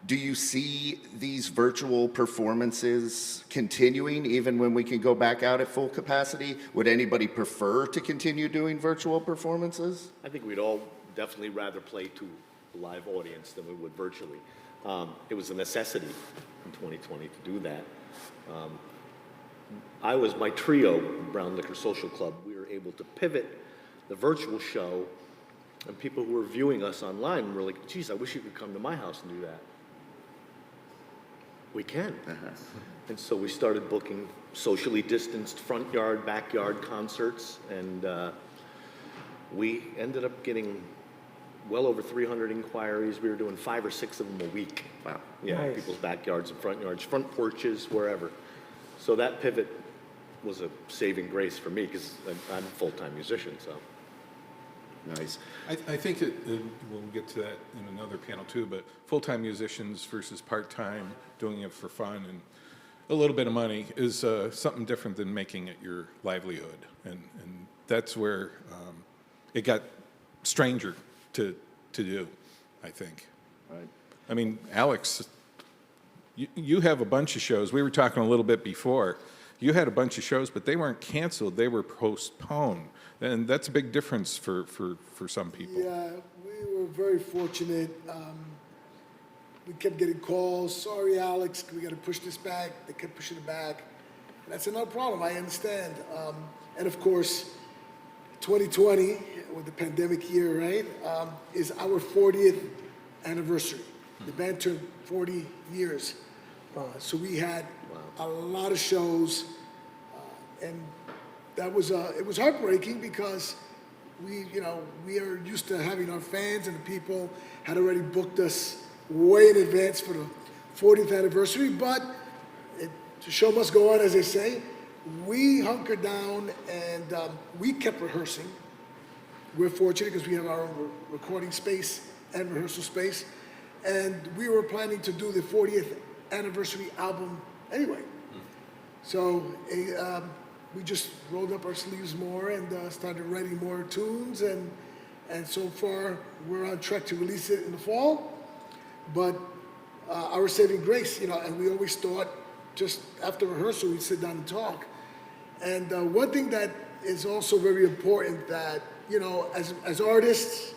Do you see these virtual performances continuing even when we can go back out at full capacity? Would anybody prefer to continue doing virtual performances? I think we'd all definitely rather play to a live audience than we would virtually. It was a necessity in 2020 to do that. My trio, Brown Liquor Social Club, we were able to pivot the virtual show, and people who were viewing us online were like, geez, I wish you could come to my house and do that. We can. And so we started booking socially distanced front yard, backyard concerts, and we ended up getting well over 300 inquiries. We were doing 5 or 6 of them a week. Wow. Yeah, Nice. people's backyards and front yards, front porches, wherever. So that pivot was a saving grace for me because I'm a full-time musician, so. Nice. I think we'll get to that in another panel too, but full-time musicians versus part-time, doing it for fun and a little bit of money is something different than making it your livelihood. And that's where it got stranger to do, I think. Right. I mean, Alex, you have a bunch of shows. We were talking a little bit before. You had a bunch of shows, but they weren't canceled. They were postponed. And that's a big difference for some people. Yeah, we were very fortunate. We kept getting calls, sorry, Alex, we got to push this back. They kept pushing it back. And I said, no problem, I understand. And of course, 2020, with the pandemic year, right, is our 40th anniversary. The band turned 40 years. So we had a lot of shows, and that was it was heartbreaking because we are used to having our fans, and the people had already booked us way in advance for the 40th anniversary. But the show must go on, as they say. We hunkered down and we kept rehearsing. We're fortunate because we have our own recording space and rehearsal space, and we were planning to do the 40th anniversary album anyway. So we just rolled up our sleeves more and started writing more tunes, and so far we're on track to release it in the fall. But our saving grace, and we always thought just after rehearsal we'd sit down and talk. And one thing that is also very important that, as artists,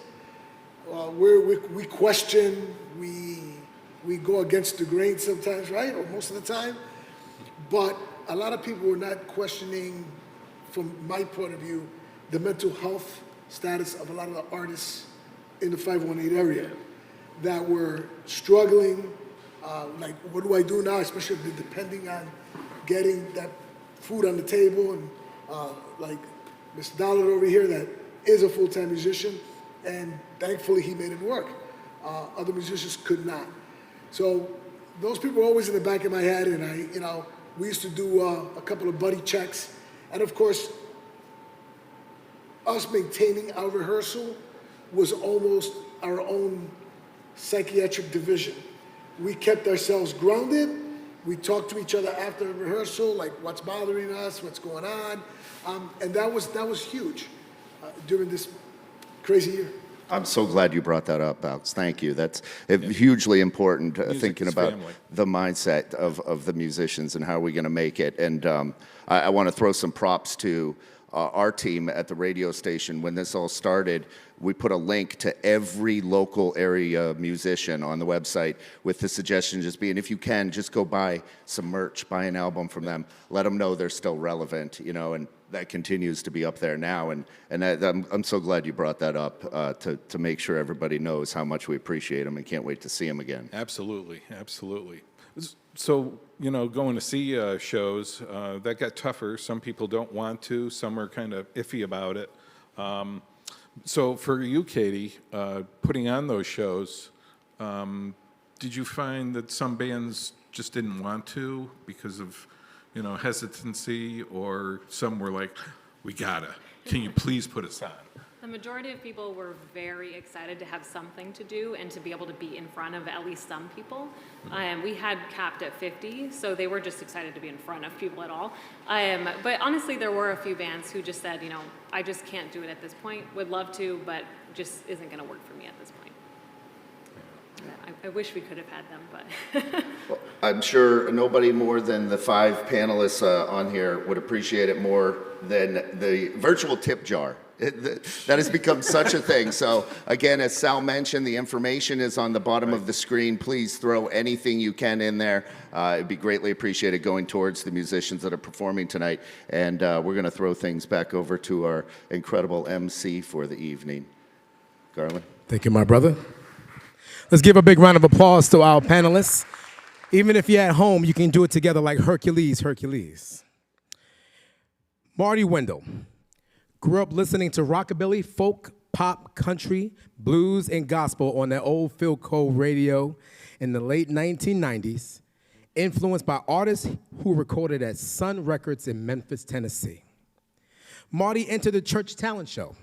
we question, we go against the grain sometimes, right? Or most of the time. But a lot of people were not questioning, from my point of view, the mental health status of a lot of the artists in the 518 area that were struggling. Like, what do I do now? Especially if they're depending on getting that food on the table. And like Mr. Dollar over here that is a full-time musician, and thankfully he made it work. Other musicians could not. So those people were always in the back of my head, and we used to do a couple of buddy checks. And of course, us maintaining our rehearsal was almost our own psychiatric division. We kept ourselves grounded. We talked to each other after rehearsal, like what's bothering us, what's going on. And that was huge during this crazy year. I'm so glad you brought that up, Alex. Thank you. That's hugely important, thinking is about family. the mindset of the musicians and how are we going to make it. And I want to throw some props to our team at the radio station. When this all started, we put a link to every local area musician on the website with the suggestion just being, if you can, just go buy some merch, buy an album from them, let them know they're still relevant, and that continues to be up there now. And I'm so glad you brought that up to make sure everybody knows how much we appreciate them and can't wait to see them again. Absolutely, absolutely. So, going to see shows, that got tougher. Some people don't want to. Some are kind of iffy about it. So for you, Katie, putting on those shows, did you find that some bands just didn't want to because of, hesitancy, or some were like, we gotta, can you please put us on? The majority of people were very excited to have something to do and to be able to be in front of at least some people. We had capped at 50, so they were just excited to be in front of people at all. But honestly, there were a few bands who just said, I just can't do it at this point. Would love to, but just isn't going to work for me at this point. I wish we could have had them, but. Well, I'm sure nobody more than the 5 panelists on here would appreciate it more than the virtual tip jar. That has become such a thing. So again, as Sal mentioned, the information is on the bottom of the screen. Please throw anything you can in there. It'd be greatly appreciated going towards the musicians that are performing tonight. And we're going to throw things back over to our incredible MC for the evening. Garland. Thank you, my brother. Let's give a big round of applause to our panelists. Even if you're at home, you can do it together like Hercules. Marty Wendell grew up listening to rockabilly, folk, pop, country, blues, and gospel on that old Philco radio in the late 1990s, influenced by artists who recorded at Sun Records in Memphis, Tennessee. Marty entered the Church Talent Show.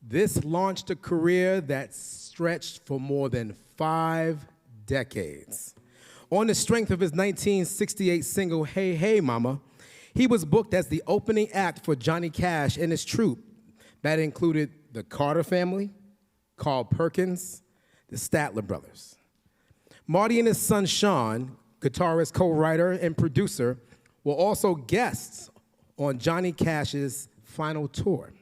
This launched a career that stretched for more than 5 decades. On the strength of his 1968 single, Hey, Hey, Mama, he was booked as the opening act for Johnny Cash and his troupe that included the Carter Family, Carl Perkins, the Statler Brothers. Marty and his son, Sean, guitarist, co-writer, and producer, were also guests on Johnny Cash's final tour.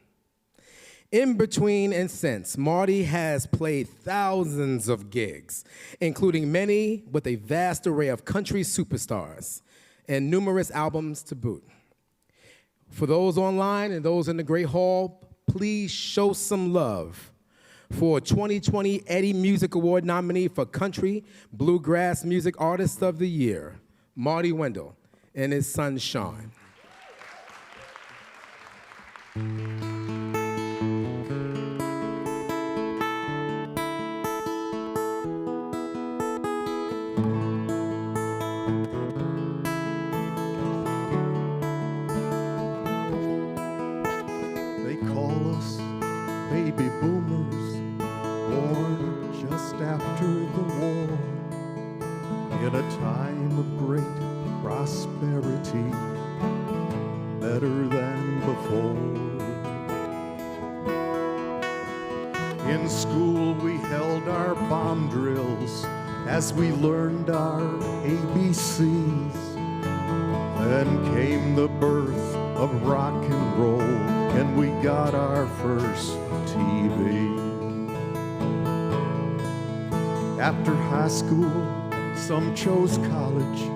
In between and since, Marty has played thousands of gigs, including many with a vast array of country superstars and numerous albums to boot. For those online and those in the Great Hall, please show some love for 2020 Eddie Music Award nominee for Country Bluegrass Music Artist of the Year, Marty Wendell, and his son, Sean. Baby boomers, born just after the war, in a time of great prosperity, better than before. In school we held our bomb drills as we learned our ABCs. Then came the birth of rock and roll, and we got our first TV. After high school, some chose college,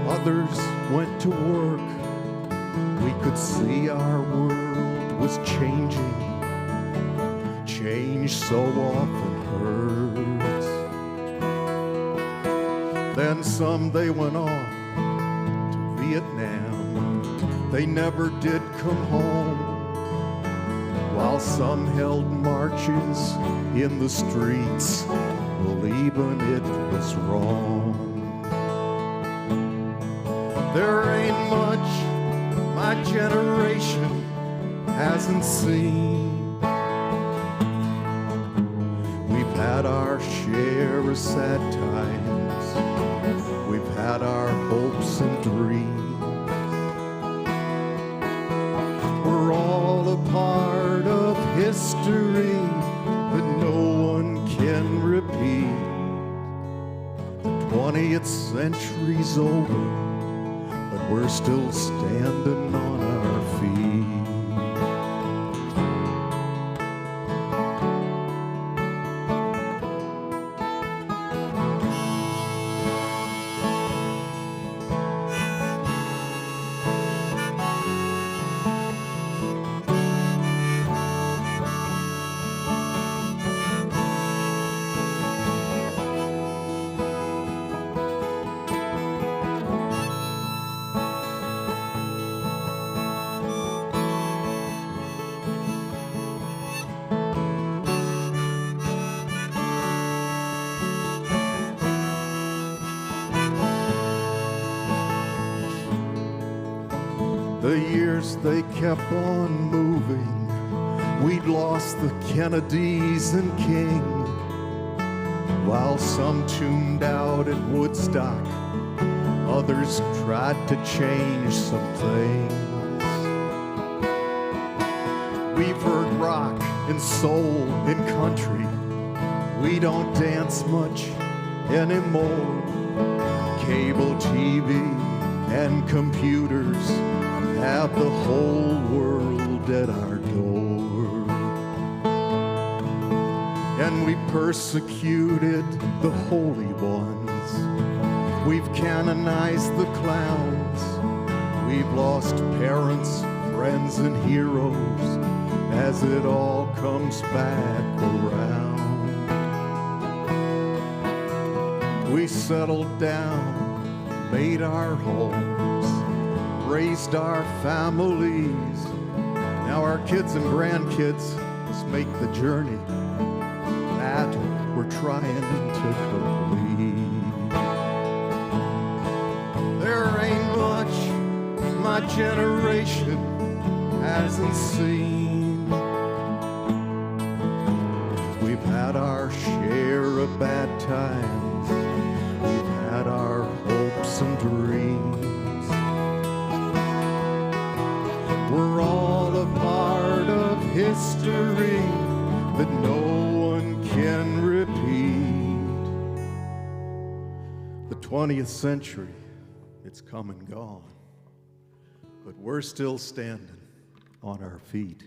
others went to work. We could see our world was changing. Change so often hurts. Then some, they went off to Vietnam. They never did come home, while some held marches in the streets, believing it was wrong. There ain't much my generation hasn't seen. We've had our share of sad times. We've had our hopes and dreams. We're all a part of history that no one can repeat. The 20th century's over, but we're still standing on our feet. The years they kept on moving. We'd lost the Kennedys and King, while some tuned out at Woodstock, others tried to change some things. We've heard rock and soul and country. We don't dance much anymore. Cable TV and computers have the whole world at our door. And we persecuted the holy ones. We've canonized the clowns. We've lost parents, friends, and heroes as it all comes back around. We settled down, made our homes, raised our families. Now our kids and grandkids must make the journey that we're trying to complete. There ain't much my generation hasn't seen. We've had our share of bad times. We've had our hopes and dreams. We're all a part of history that no one can repeat. The 20th century, it's come and gone, but we're still standing on our feet.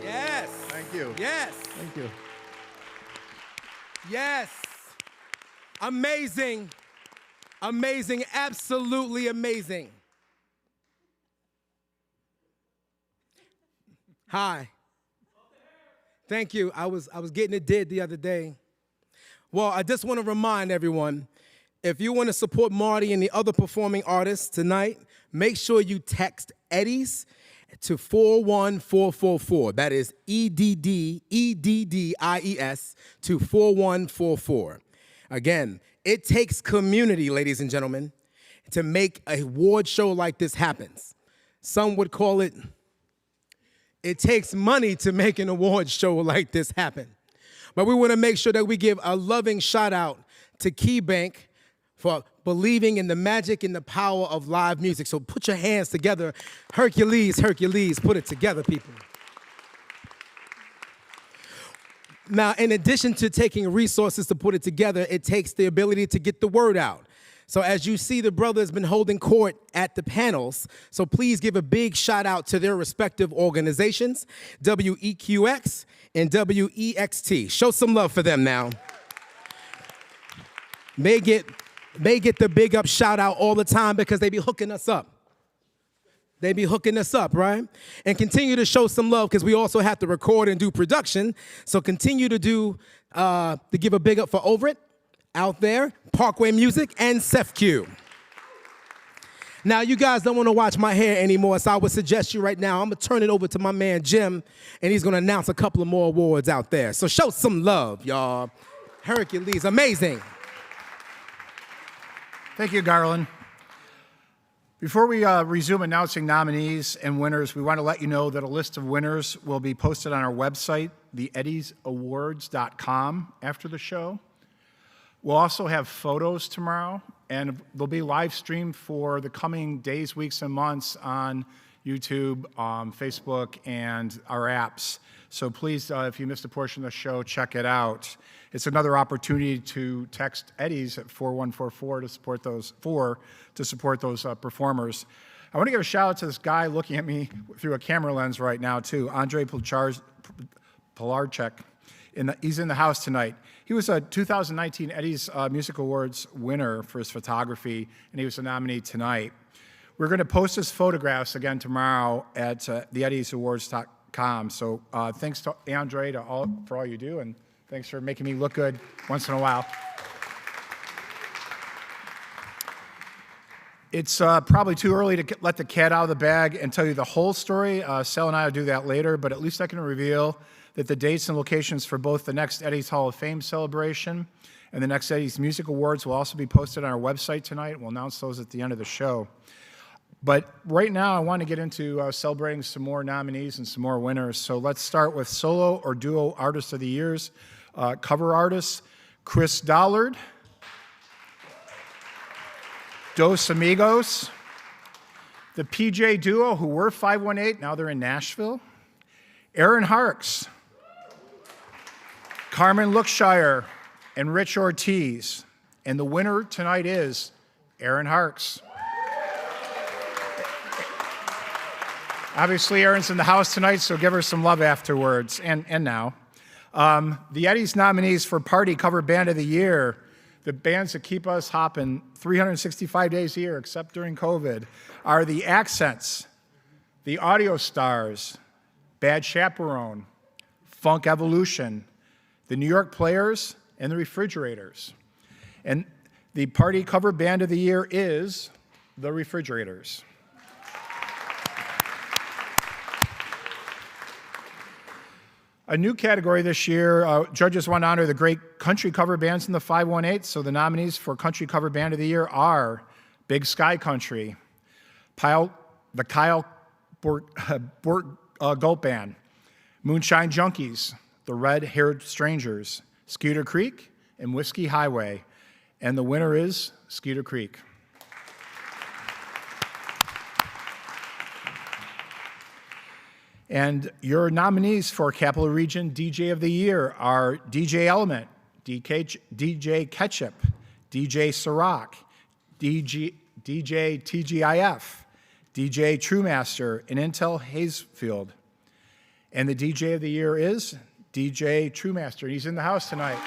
Yes. Thank you. Yes. Thank you. Yes. Amazing. Amazing. Absolutely amazing. Hi. Thank you. I was getting it did the other day. Well, I just want to remind everyone, if you want to support Marty and the other performing artists tonight, make sure you text Eddies to 41444. That is EDDIES to 4144. Again, it takes community, ladies and gentlemen, to make a award show like this happen. Some would call it takes money to make an award show like this happen. But we want to make sure that we give a loving shout out to KeyBank for believing in the magic and the power of live music. So put your hands together. Hercules, Hercules, put it together, people. Now, in addition to taking resources to put it together, it takes the ability to get the word out. So as you see, the brother has been holding court at the panels. So please give a big shout out to their respective organizations, WEQX and WEXT. Show some love for them now. They get the big up shout out all the time because they be hooking us up. They be hooking us up, right? And continue to show some love because we also have to record and do production. So continue to give a big up for Over It out there, Parkway Music, and SEFQ. Now, you guys don't want to watch my hair anymore, so I would suggest you right now, I'm going to turn it over to my man, Jim, and he's going to announce a couple of more awards out there. So show some love, y'all. Hercules, amazing. Thank you, Garland. Before we resume announcing nominees and winners, we want to let you know that a list of winners will be posted on our website, theeddiesawards.com, after the show. We'll also have photos tomorrow, and they'll be live streamed for the coming days, weeks, and months on YouTube, Facebook, and our apps. So please, if you missed a portion of the show, check it out. It's another opportunity to text Eddies at 4144 to support those performers. I want to give a shout out to this guy looking at me through a camera lens right now too, Andre Pilarczyk. He's in the house tonight. He was a 2019 Eddies Music Awards winner for his photography, and he was a nominee tonight. We're going to post his photographs again tomorrow at theeddiesawards.com. So thanks to Andre for all you do, and thanks for making me look good once in a while. It's probably too early to let the cat out of the bag and tell you the whole story. Sal and I will do that later, but at least I can reveal that the dates and locations for both the next Eddie's Hall of Fame celebration and the next Eddie's Music Awards will also be posted on our website tonight. We'll announce those at the end of the show. But right now, I want to get into celebrating some more nominees and some more winners. So let's start with Solo or Duo Artist of the Years. Cover artists, Chris Dollard, Dos Amigos, the PJ Duo, who were 518, now they're in Nashville, Aaron Harks, Carmen Lookshire, and Rich Ortiz. And the winner tonight is Aaron Harks. Obviously, Erin's in the house tonight, so give her some love afterwards, and now. The Eddie's nominees for Party Cover Band of the Year, the bands that keep us hopping 365 days a year, except during COVID, are the Accents, the Audio Stars, Bad Chaperone, Funk Evolution, the New York Players, and the Refrigerators. And the Party Cover Band of the Year is the Refrigerators. A new category this year, judges want to honor the great country cover bands in the 518. So the nominees for Country Cover Band of the Year are Big Sky Country, the Kyle Gulp Band, Moonshine Junkies, the Red Haired Strangers, Skeeter Creek, and Whiskey Highway. And the winner is Skeeter Creek. And your nominees for Capital Region DJ of the Year are DJ Element, DJ Ketchup, DJ Ciroc, DJ TGIF, DJ Truemaster, and Intel Hazefield. And the DJ of the Year is DJ Truemaster. He's in the house tonight.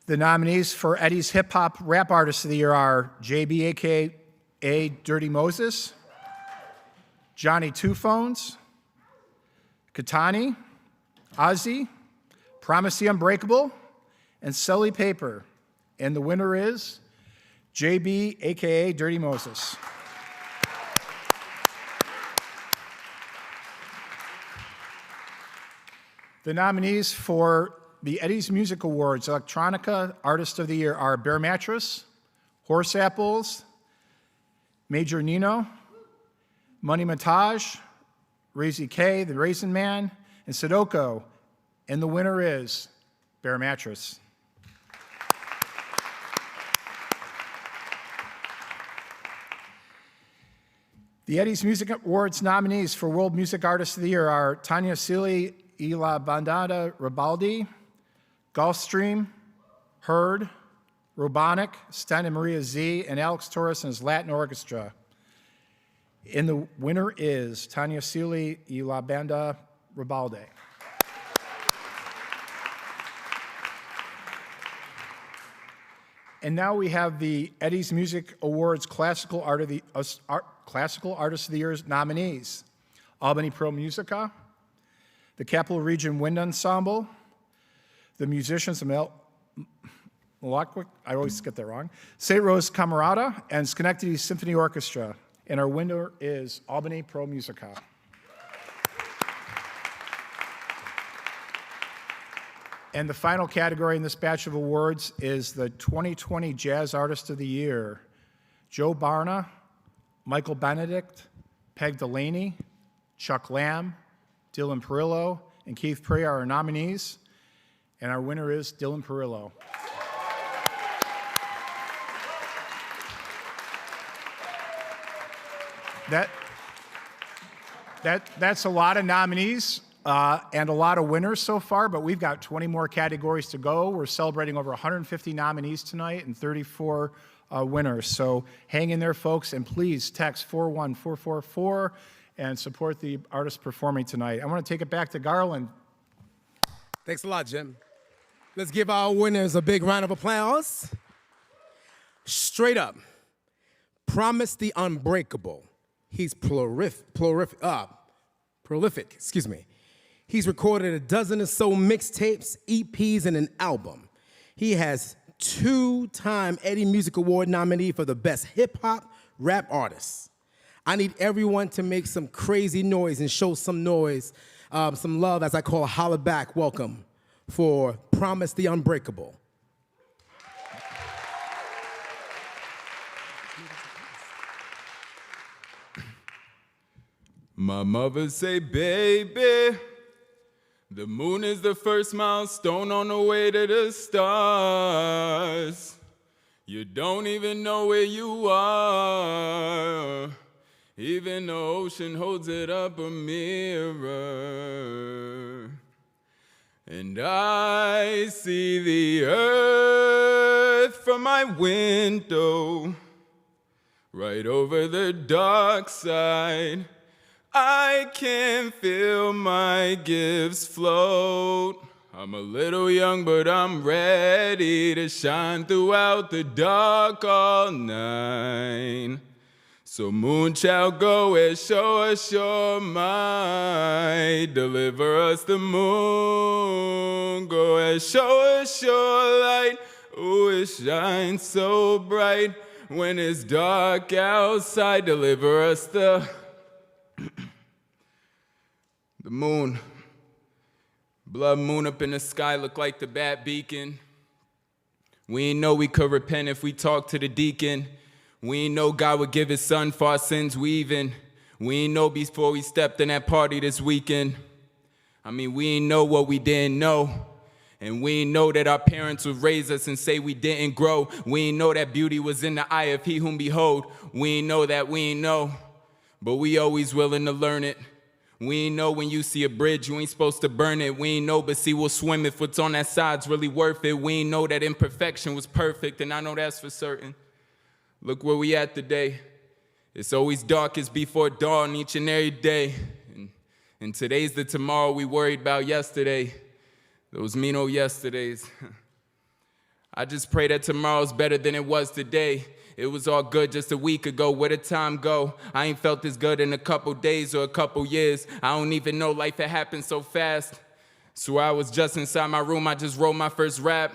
The nominees for Eddie's Hip Hop Rap Artist of the Year are JB, a.k.a. Dirty Moses, Johnny Two Phones, Katani, Ozzy, Promise the Unbreakable, and Sully Paper. And the winner is JB, a.k.a. Dirty Moses. The nominees for the Eddie's Music Awards Electronica Artist of the Year are Bear Mattress, Horse Apples, Major Nino, Money Montage, Razy K, The Raisin Man, and Sadoko. And the winner is Bear Mattress. The Eddie's Music Awards nominees for World Music Artist of the Year are Tanya Sealy y la Bandada Ribaldi, Gulfstream, Herd, Robonic, Sten and Maria Z, and Alex Torres and his Latin Orchestra. And the winner is Tanya Sealy y la Banda Ribaldi. And now we have the Eddie's Music Awards Classical Artist of the Year's nominees. Albany Pro Musica, the Capital Region Wind Ensemble, the musicians of Milwaukee, I always get that wrong, St. Rose Camerata, and Schenectady Symphony Orchestra. And our winner is Albany Pro Musica. And the final category in this batch of awards is the 2020 Jazz Artist of the Year. Joe Barna, Michael Benedict, Peg Delaney, Chuck Lamb, Dylan Perillo, and Keith Prey are our nominees. And our winner is Dylan Perillo. That's a lot of nominees and a lot of winners so far, but we've got 20 more categories to go. We're celebrating over 150 nominees tonight and 34 winners. So hang in there, folks, and please text 41444 and support the artists performing tonight. I want to take it back to Garland. Thanks a lot, Jim. Let's give our winners a big round of applause. Straight up, Promise the Unbreakable. He's prolific. He's recorded a dozen or so mixtapes, EPs, and an album. He has 2-time Eddie Music Award nominee for the best hip-hop rap artist. I need everyone to make some crazy noise and show some noise, some love, as I call a holla back welcome for Promise the Unbreakable. My mother say, baby, the moon is the first milestone on the way to the stars. You don't even know where you are. Even the ocean holds it up a mirror. And I see the earth from my window, right over the dark side. I can feel my gifts float. I'm a little young, but I'm ready to shine throughout the dark all night. So moon child, go and show us your might. Deliver us the moon. Go and show us your light. Oh, it shines so bright when it's dark outside. Deliver us the moon. Blood moon up in the sky look like the bat beacon. We ain't know we could repent if we talked to the deacon. We ain't know God would give his son for our sins we ain't know before we stepped in that party this weekend. I mean, we ain't know what we didn't know. And we ain't know that our parents would raise us and say we didn't grow. We ain't know that beauty was in the eye of he whom behold. We ain't know that we ain't know, but we always willing to learn it. We ain't know when you see a bridge, you ain't supposed to burn it. We ain't know, but see, we'll swim if what's on that side's really worth it. We ain't know that imperfection was perfect, and I know that's for certain. Look where we at today. It's always darkest before dawn each and every day. And today's the tomorrow we worried about yesterday. Those mean old yesterdays. I just pray that tomorrow's better than it was today. It was all good just a week ago. Where did time go? I ain't felt this good in a couple days or a couple years. I don't even know life had happened so fast. Swear I was just inside my room, I just wrote my first rap.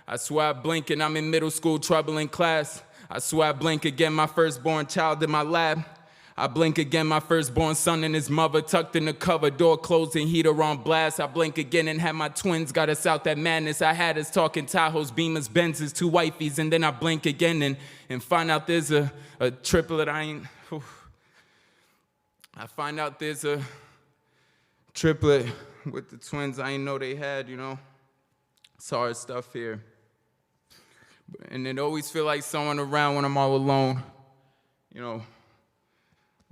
I swear I blink and I'm in middle school, trouble in class. I swear I blink again, my firstborn child in my lap. I blink again, my firstborn son and his mother tucked in the cover, door closed and heater on blast. I blink again and had my twins got us out that madness. I had us talking Tahoes, Beamers, Benzes, 2 wifeys, and then I blink again and find out there's a triplet. I find out there's a triplet with the twins I ain't know they had, you know. It's hard stuff here. And it always feel like someone around when I'm all alone, you know.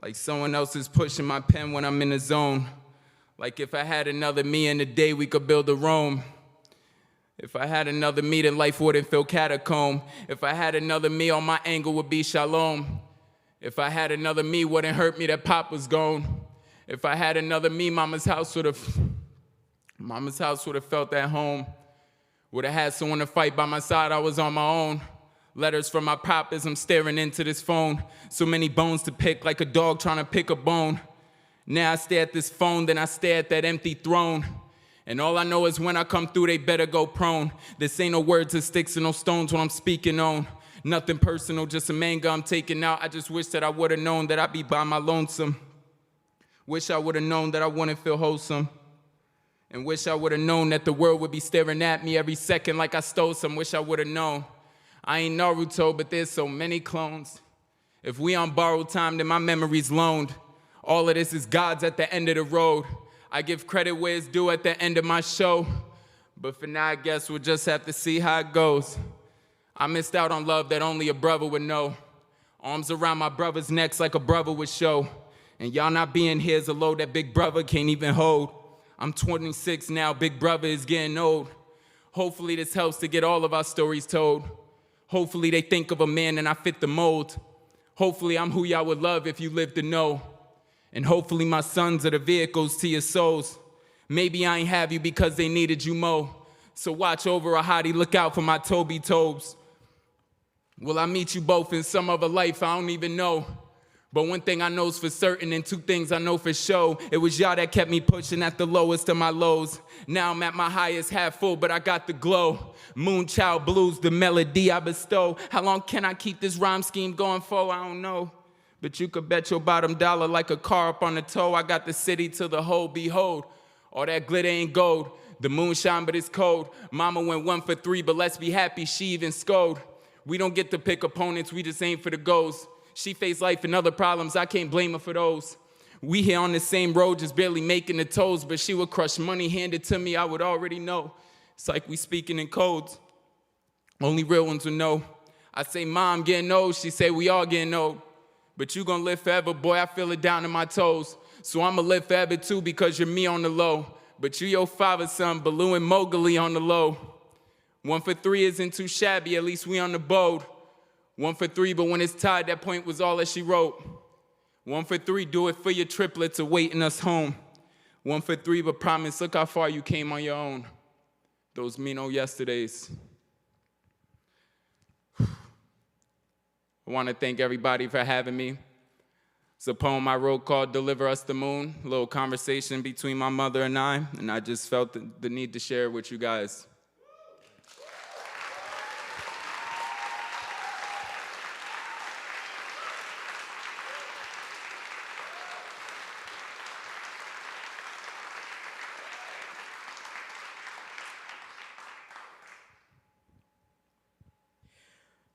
Like someone else is pushing my pen when I'm in the zone. Like if I had another me in the day, we could build a Rome. If I had another me, then life wouldn't feel catacomb. If I had another me, on my angle would be shalom. If I had another me, wouldn't hurt me that Pop was gone. If I had another me, Mama's house would have felt at home. Would have had someone to fight by my side, I was on my own. Letters from my pop as I'm staring into this phone. So many bones to pick, like a dog trying to pick a bone. Now I stare at this phone, then I stare at that empty throne. And all I know is when I come through, they better go prone. This ain't no words or sticks and no stones when I'm speaking on. Nothing personal, just some anger I'm taking out. I just wish that I would have known that I'd be by my lonesome. Wish I would have known that I wouldn't feel wholesome. And wish I would have known that the world would be staring at me every second like I stole some. Wish I would have known. I ain't Naruto, but there's so many clones. If we on borrowed time, then my memory's loaned. All of this is God's at the end of the road. I give credit where it's due at the end of my show. But for now, I guess we'll just have to see how it goes. I missed out on love that only a brother would know. Arms around my brother's necks like a brother would show. And y'all not being here is a load that big brother can't even hold. I'm 26 now, big brother is getting old. Hopefully this helps to get all of our stories told. Hopefully they think of a man and I fit the mold. Hopefully I'm who y'all would love if you lived to know. And hopefully my sons are the vehicles to your souls. Maybe I ain't have you because they needed you more. So watch over a hottie, look out for my Toby Tobes. Will I meet you both in some other life? I don't even know. But one thing I know's for certain and two things I know for sure. It was y'all that kept me pushing at the lowest of my lows. Now I'm at my highest, half full, but I got the glow. Moonchild blues, the melody I bestow. How long can I keep this rhyme scheme going for? I don't know. But you could bet your bottom dollar like a car up on the toe. I got the city to the whole, behold. All that glitter ain't gold. The moon shine, but it's cold. Mama went 1 for 3, but let's be happy she even scored. We don't get to pick opponents, we just aim for the goals. She faced life and other problems, I can't blame her for those. We here on the same road, just barely making the toes, but she would crush money handed to me, I would already know. It's like we speaking in codes. Only real ones would know. I say, Mom, getting old, she say, we all getting old. But you gonna live forever, boy, I feel it down in my toes. So I'ma live forever too, because you're me on the low. But you your father's son, Baloo and Mowgli on the low. 1 for 3 isn't too shabby, at least we on the board. 1 for 3, but when it's tied, that point was all that she wrote. 1 for 3, do it for your triplets awaiting us home. 1 for 3, but promise, look how far you came on your own. Those mean old yesterdays. I want to thank everybody for having me. It's a poem I wrote called Deliver Us the Moon, a little conversation between my mother and I just felt the need to share it with you guys.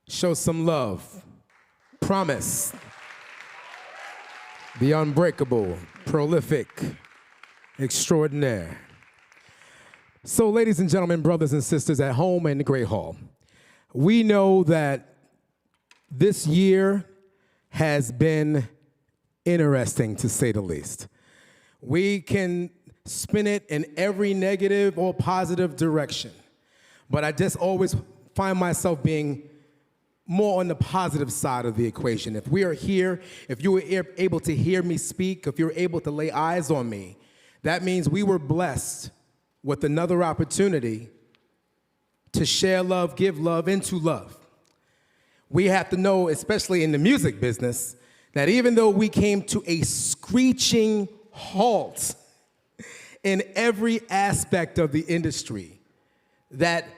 Show some love. Promise. The unbreakable, prolific, extraordinaire. So, ladies and gentlemen, brothers and sisters at home and the Great Hall, we know that this year has been interesting, to say the least. We can spin it in every negative or positive direction, but I just always find myself being more on the positive side of the equation. If we are here, if you were able to hear me speak, if you're able to lay eyes on me, that means we were blessed with another opportunity to share love, give love, and to love. We have to know, especially in the music business, that even though we came to a screeching halt in every aspect of the industry, that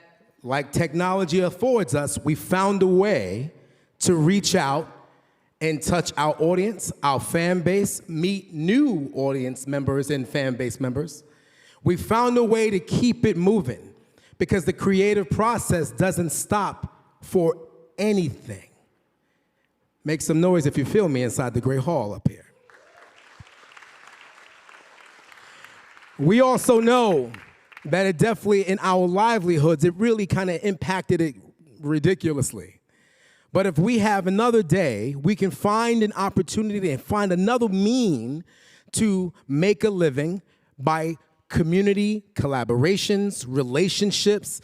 like technology affords us, we found a way to reach out and touch our audience, our fan base, meet new audience members and fan base members. We found a way to keep it moving because the creative process doesn't stop for anything. Make some noise if you feel me inside the Great Hall up here. We also know that it definitely, in our livelihoods, it really kind of impacted it ridiculously. But if we have another day, we can find an opportunity and find another mean to make a living by community collaborations, relationships.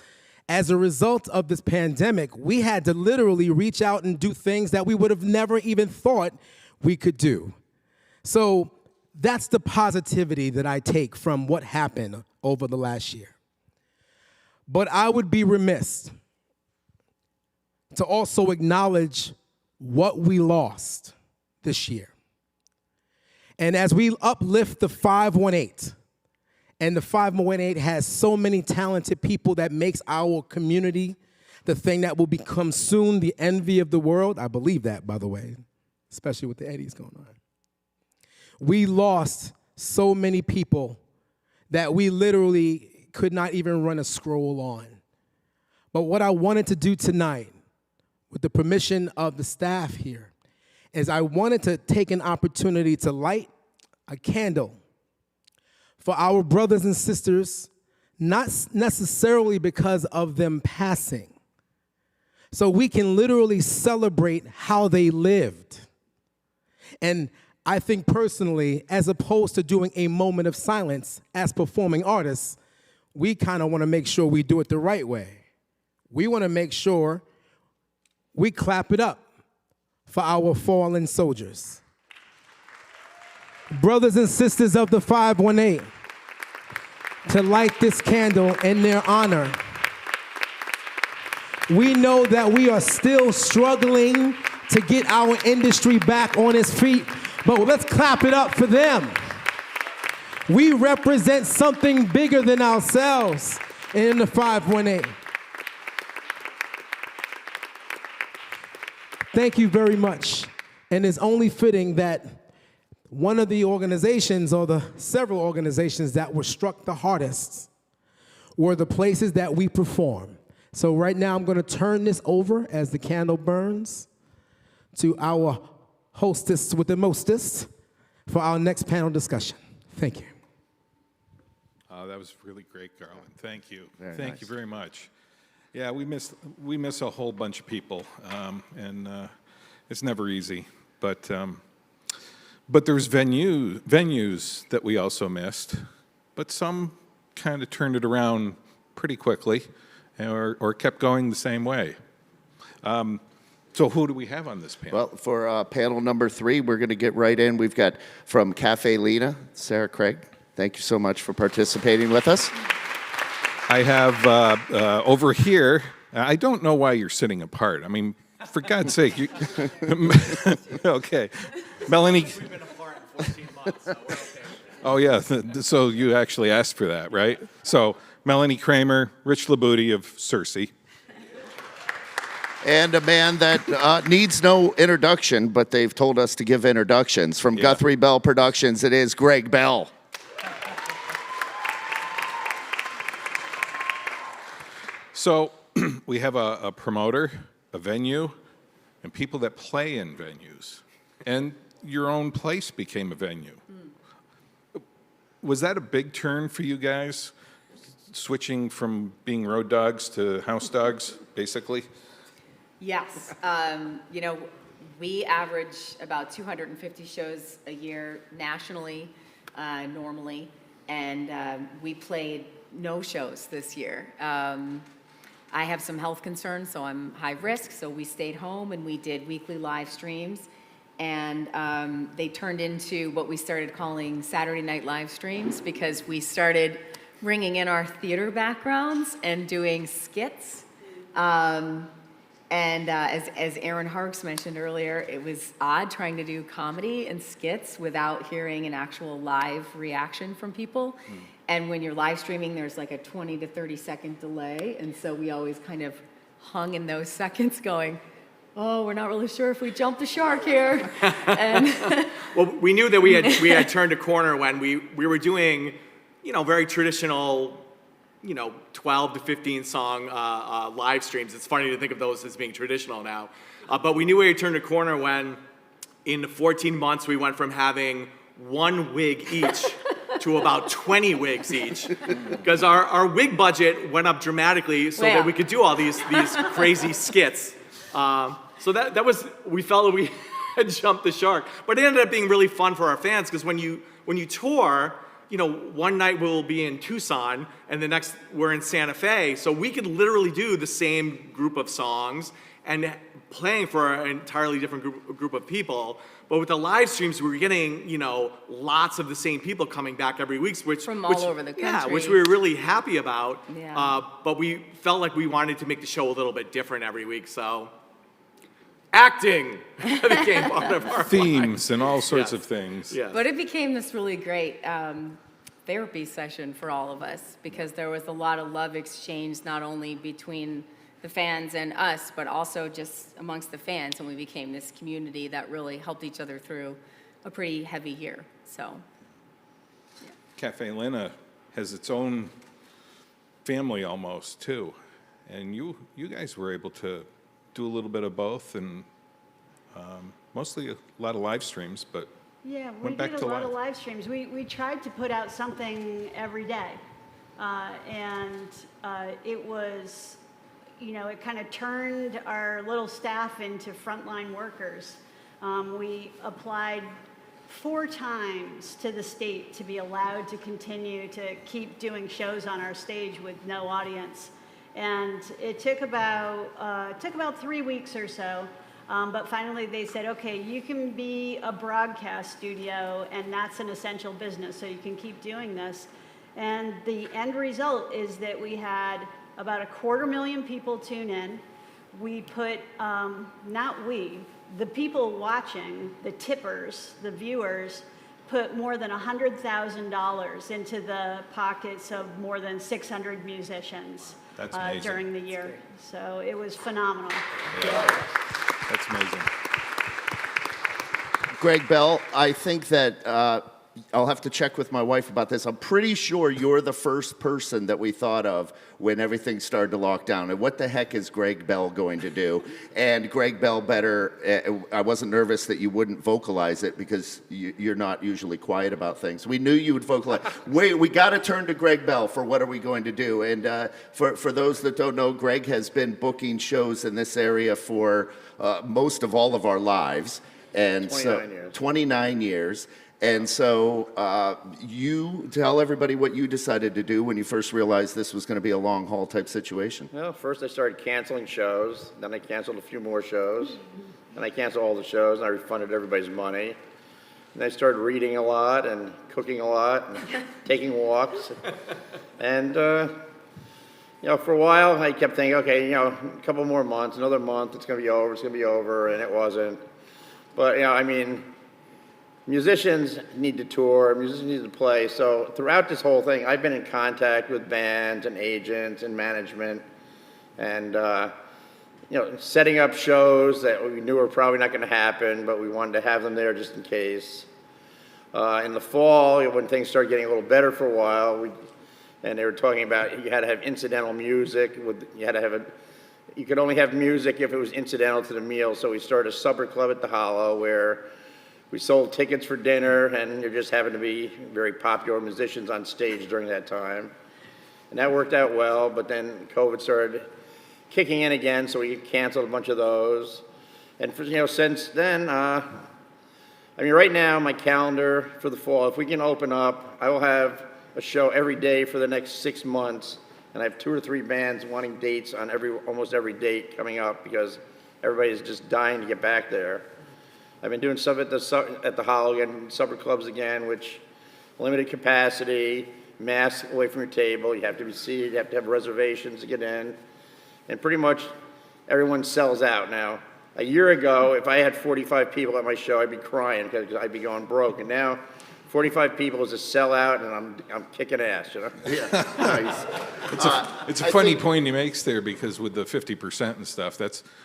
As a result of this pandemic, we had to literally reach out and do things that we would have never even thought we could do. So that's the positivity that I take from what happened over the last year. But I would be remiss to also acknowledge what we lost this year. And as we uplift the 518, and the 518 has so many talented people that makes our community the thing that will become soon the envy of the world. I believe that, by the way, especially with the Eddies going on. We lost so many people that we literally could not even run a scroll on. But what I wanted to do tonight, with the permission of the staff here, is I wanted to take an opportunity to light a candle for our brothers and sisters, not necessarily because of them passing, so we can literally celebrate how they lived. And I think personally, as opposed to doing a moment of silence as performing artists, we kind of want to make sure we do it the right way. We want to make sure we clap it up for our fallen soldiers. Brothers and sisters of the 518, to light this candle in their honor. We know that we are still struggling to to get our industry back on its feet. But let's clap it up for them. We represent something bigger than ourselves in the 518. Thank you very much. And it's only fitting that one of the organizations, or the several organizations that were struck the hardest, were the places that we perform. So right now I'm going to turn this over as the candle burns to our hostess with the mostest for our next panel discussion. Thank you. That was really great, Garland. Thank you. Very Thank nice. you very much. Yeah, we miss a whole bunch of people, and it's never easy. But there's venues that we also missed, but some kind of turned it around pretty quickly, or kept going the same way. So who do we have on this panel? Well, for panel number 3, we're going to get right in. We've got from Cafe Lena, Sarah Craig. Thank you so much for participating with us. I have over here, I don't know why you're sitting apart. I mean, for God's sake, you, okay. Melanie. We've been apart in 14 months, so we're okay. Oh, yeah, so you actually asked for that, right? So, Melanie Kramer, Rich Labuti of Cersei. And a man that needs no introduction, but they've told us to give introductions. From Guthrie Bell Productions, it is Greg Bell. So we have a promoter, a venue, and people that play in venues. And your own place became a venue. Was that a big turn for you guys, switching from being road dogs to house dogs, basically? Yes. You know, we average about 250 shows a year nationally, normally, and we played no shows this year. I have some health concerns, so I'm high risk, so we stayed home and we did weekly live streams, and they turned into what we started calling Saturday Night Live Streams, because we started bringing in our theater backgrounds and doing skits. And as Aaron Harks mentioned earlier, it was odd trying to do comedy and skits without hearing an actual live reaction from people. And when you're live streaming, there's like a 20 to 30 second delay. And so we always kind of hung in those seconds going, oh, we're not really sure if we jumped the shark here. And well, we knew that we had turned a corner when we were doing, you know, very traditional, you know, 12 to 15 song live streams. It's funny to think of those as being traditional now. But we knew we had turned a corner when in 14 months we went from having one wig each to about 20 wigs each, because our wig budget went up dramatically so that we could do all these crazy skits. So that was, we felt that we had jumped the shark. But it ended up being really fun for our fans, because when you tour, you know, one night we'll be in Tucson and the next we're in Santa Fe, so we could literally do the same group of songs and playing for an entirely different group of people. But with the live streams, we were getting, you know, lots of the same people coming back every week, which all over the country. Yeah, which we were really happy about. Yeah. But we felt like we wanted to make the show a little bit different every week, so acting became part of our Themes lives. and all sorts Yes. of things. Yes. But it became this really great therapy session for all of us, because there was a lot of love exchange, not only between the fans and us, but also just amongst the fans, and we became this community that really helped each other through a pretty heavy year. So, yeah. Cafe Lena has its own family almost too, and you guys were able to do a little bit of both, and mostly a lot of live streams, but Yeah, we went back did to a lot live. of live streams. We tried to put out something every day. It was, you know, it kind of turned our little staff into frontline workers. We applied 4 times to the state to be allowed to continue to keep doing shows on our stage with no audience. And it took about 3 weeks or so. But finally they said, okay, you can be a broadcast studio, and that's an essential business, so you can keep doing this. And the end result is that we had about 250,000 people tune in. We put, the people watching, the tippers, the viewers, put more than $100,000 into the pockets of more than 600 musicians That's amazing. during the year. So it was phenomenal. Yeah. That's amazing. Greg Bell, I think that I'll have to check with my wife about this. I'm pretty sure you're the first person that we thought of when everything started to lock down. And what the heck is Greg Bell going to do? And Greg Bell I wasn't nervous that you wouldn't vocalize it because you're not usually quiet about things. We knew you would vocalize. We got to turn to Greg Bell for what are we going to do. And for those that don't know, Greg has been booking shows in this area for most of all of our lives. And 29 years. 29 years. And so you tell everybody what you decided to do when you first realized this was going to be a long haul type situation. Well, first I started canceling shows, then I canceled a few more shows, then I canceled all the shows, and I refunded everybody's money. And I started reading a lot and cooking a lot and taking walks. And, for a while I kept thinking, okay, a couple more months, another month, it's going to be over, and it wasn't. But, musicians need to tour, musicians need to play. So throughout this whole thing, I've been in contact with bands and agents and management and, setting up shows that we knew were probably not going to happen, but we wanted to have them there just in case. In the fall, when things started getting a little better for a while, and they were talking about you had to have incidental music. You could only have music if it was incidental to the meal. So we started a supper club at the Hollow where we sold tickets for dinner, and there just happened to be very popular musicians on stage during that time. And that worked out well, but then COVID started kicking in again, so we canceled a bunch of those. And since then, right now, my calendar for the fall, if we can open up, I will have a show every day for the next 6 months. And I have 2 or 3 bands wanting dates on almost every date coming up because everybody's just dying to get back there. I've been doing stuff at the Hollow again, supper clubs again, which limited capacity, masks away from your table. You have to be seated. You have to have reservations to get in. And pretty much everyone sells out now. A year ago, if I had 45 people at my show, I'd be crying because I'd be going broke. And now 45 people is a sellout, and I'm kicking ass, Yeah, nice. It's a funny point he makes there because with the 50% and stuff,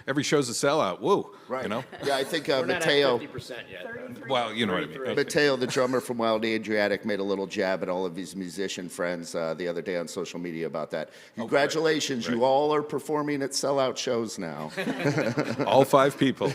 every show's a sellout. Whoa, Right. Yeah, I think We're not Matteo, at 50% yet. Well, you know what I mean. Matteo, the drummer from Wild Adriatic, made a little jab at all of his musician friends the other day on social media about that. Congratulations, right. You all are performing at sellout shows now. All 5 people.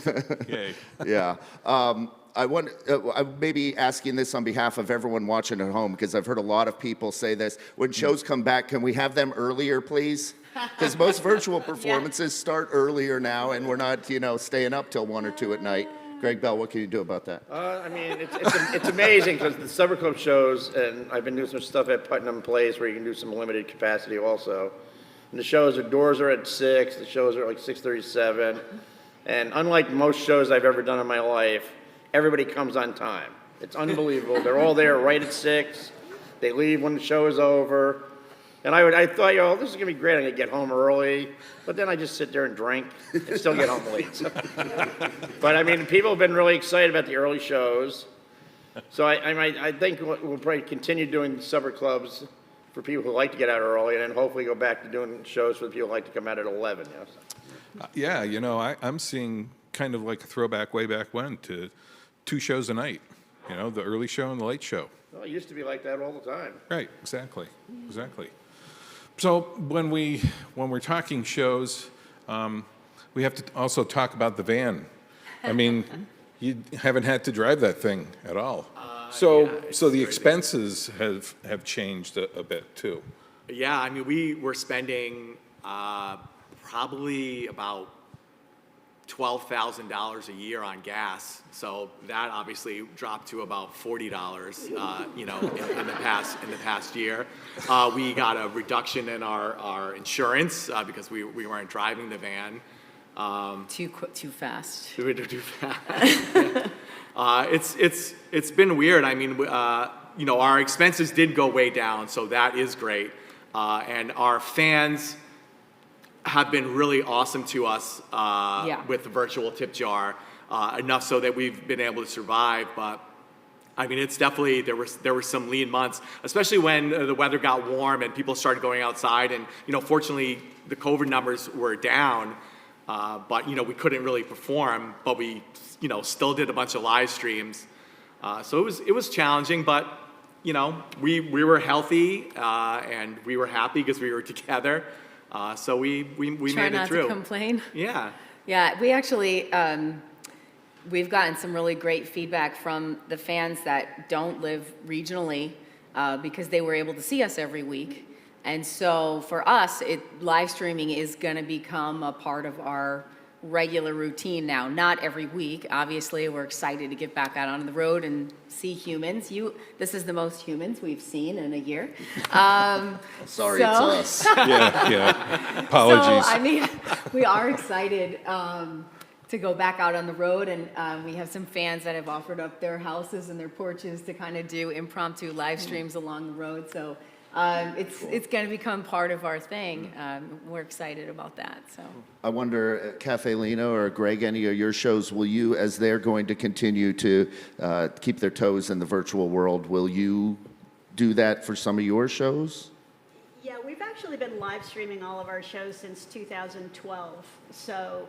Yay. Yeah. I'm maybe asking this on behalf of everyone watching at home, because I've heard a lot of people say this. When shows come back, can we have them earlier, please? Because most virtual performances start earlier now, and we're not, staying up till 1 or 2 at night. Greg Bell, what can you do about that? It's amazing because the supper club shows, and I've been doing some stuff at Putnam Place where you can do some limited capacity also. And the doors are at 6, the shows are like 6:37. And unlike most shows I've ever done in my life, everybody comes on time. It's unbelievable. They're all there right at 6. They leave when the show is over. And I thought, this is going to be great. I'm going to get home early. But then I just sit there and drink and still get home late. So. But, people have been really excited about the early shows. So I think we'll probably continue doing supper clubs for people who like to get out early, and then hopefully go back to doing shows for the people who like to come out at 11. I'm seeing kind of like a throwback way back when to 2 shows a night, the early show and the late show. Well, it used to be like that all the time. Right, exactly. So when we're talking shows, we have to also talk about the van. You haven't had to drive that thing at all. So the expenses have changed a bit too. Yeah, we were spending probably about $12,000 a year on gas. So that obviously dropped to about $40, in the past year. We got a reduction in our insurance because we weren't driving the van. Too fast. Too fast. It's been weird. Our expenses did go way down, so that is great. And our fans have been really awesome to us with the virtual tip jar. enough so that we've been able to survive. But I mean, it's definitely, there were some lean months, especially when the weather got warm and people started going outside. And, fortunately, the COVID numbers were down, but, we couldn't really perform, but we, still did a bunch of live streams. So it was challenging, but, we were healthy, and we were happy because we were together. So we made it through. Try not to complain. Yeah. Yeah, we actually, we've gotten some really great feedback from the fans that don't live regionally because they were able to see us every week. And so for us, live streaming is going to become a part of our regular routine now. Not every week. Obviously, we're excited to get back out on the road and see humans. This is the most humans we've seen in a year. Sorry, it's us. Yeah. Apologies. So, I mean, we are excited to go back out on the road, and we have some fans that have offered up their houses and their porches to kind of do impromptu live streams along the road. So it's going to become part of our thing. We're excited about that. So I wonder, Cafe Lino or Greg, any of your shows, will you, as they're going to continue to keep their toes in the virtual world, will you do that for some of your shows? Yeah, we've actually been live streaming all of our shows since 2012. So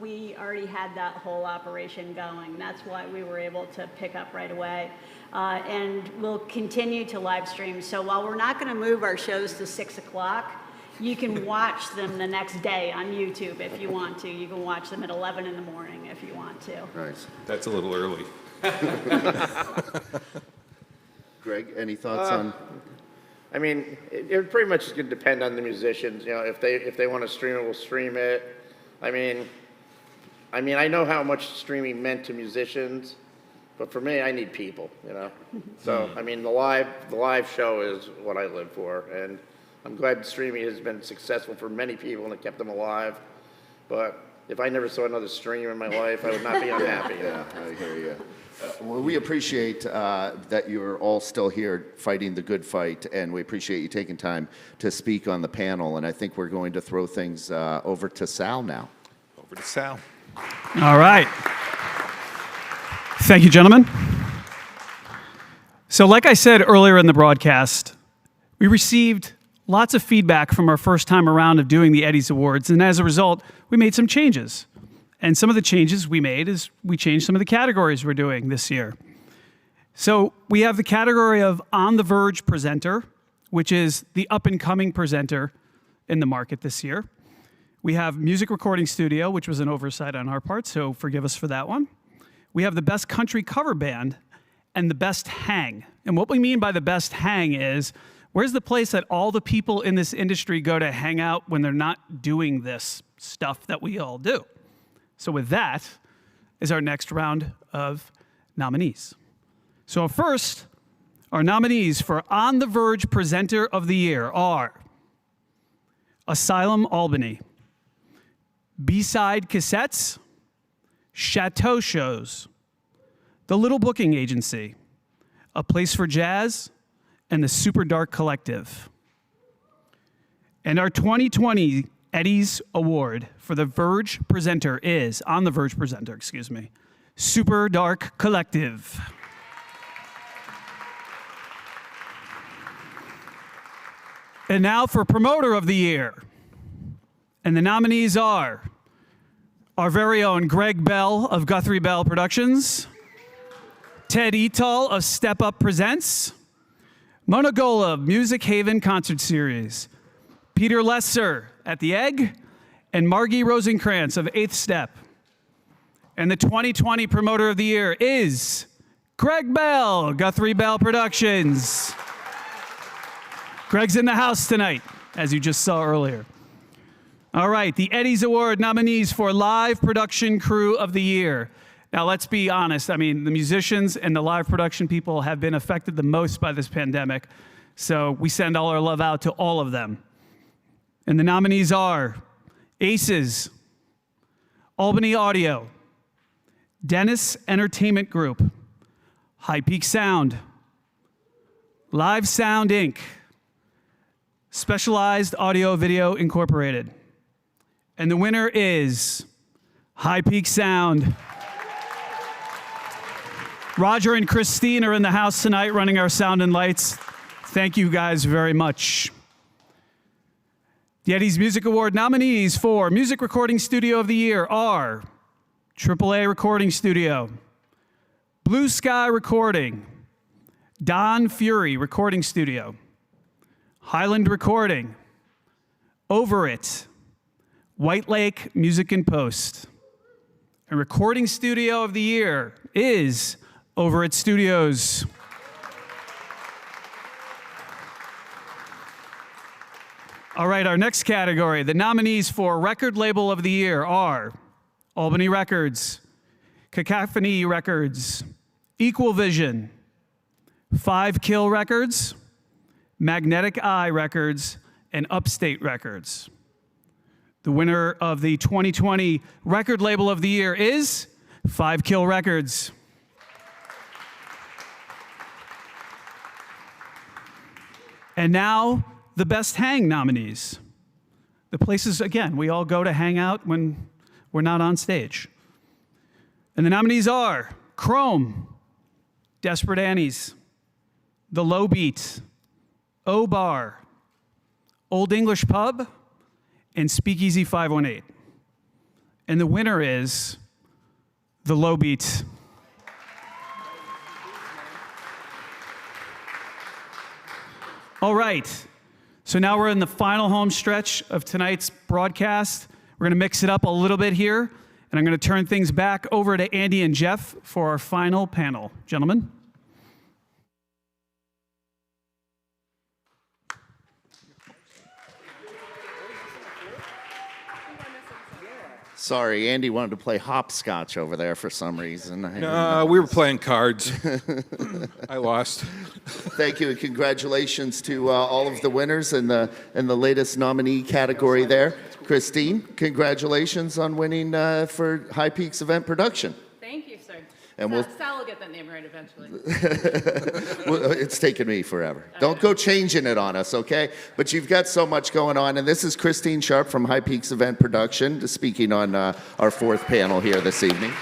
we already had that whole operation going. That's why we were able to pick up right away. And we'll continue to live stream. So while we're not going to move our shows to 6 o'clock, you can watch them the next day on YouTube if you want to. You can watch them at 11 in the morning if you want to. Nice. That's a little early. Greg, any thoughts on? I mean, it pretty much is going to depend on the musicians. If they want to stream it, we'll stream it. I mean, I know how much streaming meant to musicians, but for me, I need people. So I mean, the live show is what I live for, and I'm glad streaming has been successful for many people and it kept them alive. But if I never saw another stream in my life, I would not be unhappy. Yeah, I hear you. Well, we appreciate that you're all still here fighting the good fight, and we appreciate you taking time to speak on the panel. And I think we're going to throw things over to Sal now. Over to Sal. All right. Thank you, gentlemen. So like I said earlier in the broadcast, we received lots of feedback from our first time around of doing the Eddies Awards, and as a result, we made some changes. And some of the changes we made is we changed some of the categories we're doing this year. So we have the category of On the Verge presenter, which is the up-and-coming presenter in the market this year. We have Music Recording Studio, which was an oversight on our part, so forgive us for that one. We have the Best Country Cover Band and the Best Hang. And what we mean by the Best Hang is, where's the place that all the people in this industry go to hang out when they're not doing this stuff that we all do? So with that is our next round of nominees. So first, our nominees for On the Verge Presenter of the Year are Asylum Albany, B-Side Cassettes, Chateau Shows, The Little Booking Agency, A Place for Jazz, and the Super Dark Collective. And our 2020 Eddies Award for the Verge presenter is, On the Verge presenter, excuse me, Super Dark Collective. And now for Promoter of the Year. And the nominees are our very own Greg Bell of Guthrie Bell Productions, Ted Etal of Step Up Presents, Mona Gola of Music Haven Concert Series, Peter Lesser at The Egg, and Margie Rosenkrantz of Eighth Step. And the 2020 Promoter of the Year is Greg Bell, Guthrie Bell Productions. Greg's in the house tonight, as you just saw earlier. All right, the Eddies Award nominees for Live Production Crew of the Year. Now, let's be honest. I mean, the musicians and the live production people have been affected the most by this pandemic, so we send all our love out to all of them. And the nominees are Aces, Albany Audio, Dennis Entertainment Group, High Peak Sound, Live Sound Inc., Specialized Audio Video Incorporated. And the winner is High Peak Sound. Roger and Christine are in the house tonight running our sound and lights. Thank you guys very much. The Eddie's Music Award nominees for Music Recording Studio of the Year are AAA Recording Studio, Blue Sky Recording, Don Fury Recording Studio, Highland Recording, Over It, White Lake Music and Post. And Recording Studio of the Year is Over It Studios. All right, our next category, the nominees for Record Label of the Year are Albany Records, Cacophony Records, Equal Vision, 5 Kill Records, Magnetic Eye Records, and Upstate Records. The winner of the 2020 Record Label of the Year is 5 Kill Records. And now, the Best Hang nominees. The places, again, we all go to hang out when we're not on stage. And the nominees are Chrome, Desperate Annie's, The Low Beat, O-Bar, Old English Pub, and Speakeasy 518. And the winner is The Low Beat. All right. So now we're in the final home stretch of tonight's broadcast. We're going to mix it up a little bit here, and I'm going to turn things back over to Andy and Jeff for our final panel. Gentlemen. Sorry, Andy wanted to play hopscotch over there for some reason. We were playing cards. I lost. Thank you, and congratulations to all of the winners in the latest nominee category there. Christine, congratulations on winning for High Peaks Event Production. Thank you, sir. And Sal will get that name right eventually. Well, it's taken me forever. Don't go changing it on us, okay? But you've got so much going on, and this is Christine Sharp from High Peaks Event Production, speaking on our fourth panel here this evening.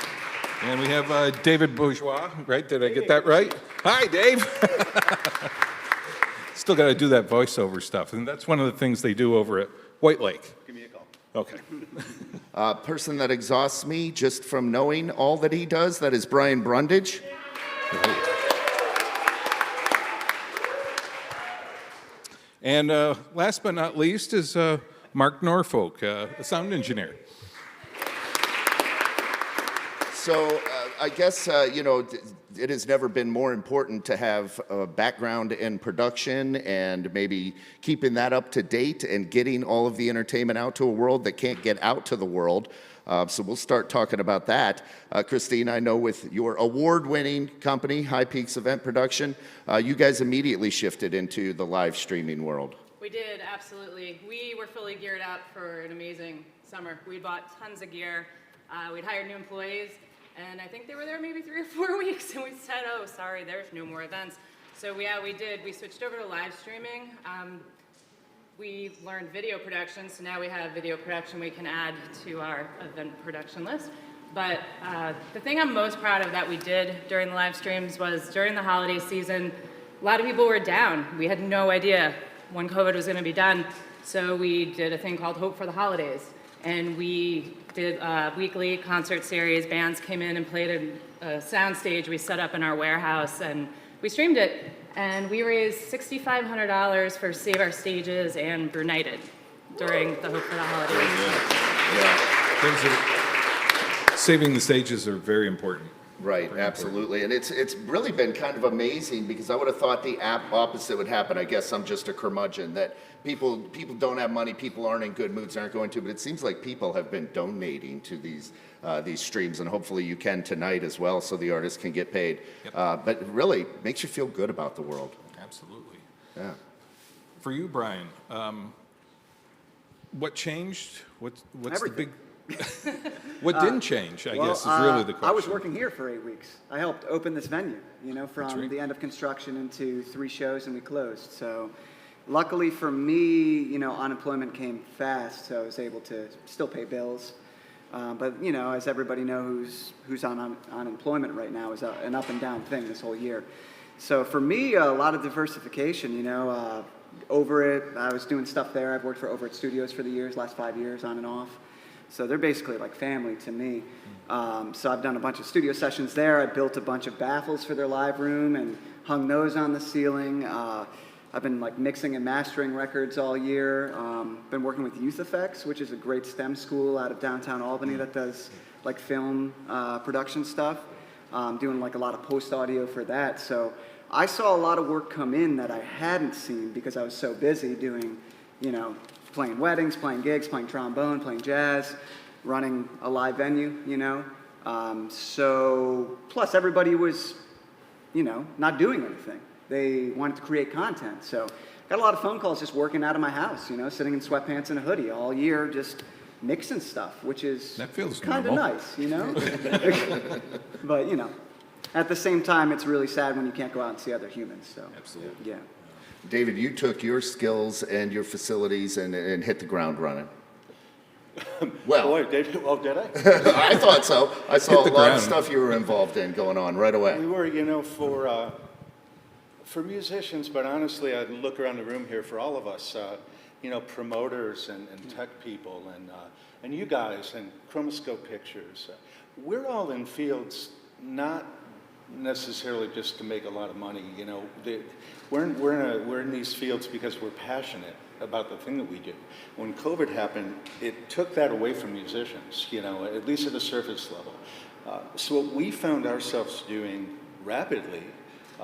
And we have David Bourgeois, right? Did I get that right? Hi, Dave. Still got to do that voiceover stuff, and that's one of the things they do over at White Lake. Give me a call. Okay. Person that exhausts me just from knowing all that he does, that is Brian Brundage. And last but not least is Mark Norfolk, a sound engineer. So I guess, it has never been more important to have a background in production and maybe keeping that up to date and getting all of the entertainment out to a world that can't get out to the world. So we'll start talking about that. Christine, I know with your award-winning company, High Peaks Event Production, you guys immediately shifted into the live streaming world. We did, absolutely. We were fully geared up for an amazing summer. We bought tons of gear. We'd hired new employees, and I think they were there maybe 3 or 4 weeks, and we said, oh, sorry, there's no more events. So yeah, we did. We switched over to live streaming. We learned video production, so now we have video production we can add to our event production list. But the thing I'm most proud of that we did during the live streams was during the holiday season, a lot of people were down. We had no idea when COVID was going to be done, so we did a thing called Hope for the Holidays. And we did a weekly concert series. Bands came in and played a sound stage we set up in our warehouse, and we streamed it. And we raised $6,500 for Save Our Stages and Brunited during the Hope for the Holidays. Yeah. Saving the stages are very important. Right, absolutely. And it's really been kind of amazing because I would have thought the opposite would happen. I guess I'm just a curmudgeon, that people don't have money, people aren't in good moods, aren't going to, but it seems like people have been donating to these streams, and hopefully you can tonight as well so the artists can get paid. Yep. But it really makes you feel good about the world. Absolutely. Yeah. For you, Brian, what changed? What's Everything. the big... What didn't change, I guess, is really the question. I was working here for 8 weeks. I helped open this venue, from the end of construction into 3 shows, and we closed. So luckily for me, unemployment came fast, so I was able to still pay bills. But you know, as everybody knows who's on unemployment right now, is an up and down thing this whole year. So for me, a lot of diversification. You know, Over It, I was doing stuff there. I've worked for Over It Studios for the last 5 years, on and off. So they're basically like family to me. So I've done a bunch of studio sessions there. I built a bunch of baffles for their live room and hung those on the ceiling. I've been like mixing and mastering records all year. Been working with Youth Effects, which is a great STEM school out of downtown Albany that does like film production stuff. Doing like a lot of post audio for that. So I saw a lot of work come in that I hadn't seen because I was so busy doing, you know, playing weddings, playing gigs, playing trombone, playing jazz, running a live venue, you know. So plus everybody was, you know, not doing anything. They wanted to create content. So got a lot of phone calls just working out of my house, you know, sitting in sweatpants and a hoodie all year, just mixing stuff, which is kind of nice, you know. But, you know, at the same time, it's really sad when you can't go out and see other humans. So absolutely, yeah. David, you took your skills and your facilities and hit the ground running. Well, boy, did I? I thought so. I saw a lot of stuff you were involved in going on right away. We were, you know, for musicians, but honestly, I'd look around the room here for all of us, you know, promoters and tech people and you guys and Chromoscope Pictures. We're all in fields not necessarily just to make a lot of money, you know. We're in these fields because we're passionate about the thing that we do. When COVID happened, it took that away from musicians, you know, at least at the surface level. So what we found ourselves doing rapidly,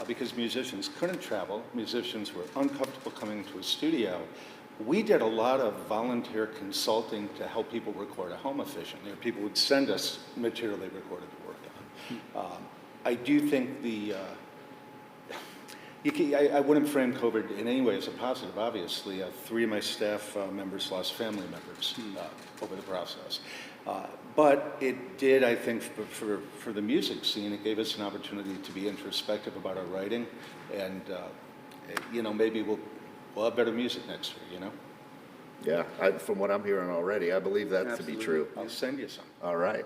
because musicians couldn't travel, musicians were uncomfortable coming to a studio, we did a lot of volunteer consulting to help people record at home efficiently. People would send us material they recorded to work on. I do think I wouldn't frame COVID in any way as a positive, obviously. 3 of my staff members lost family members over the process. But it did, I think, for the music scene, it gave us an opportunity to be introspective about our writing. And, you know, maybe we'll have better music next year, you know? Yeah, from what I'm hearing already, I believe that to be true. I'll send you some. All right.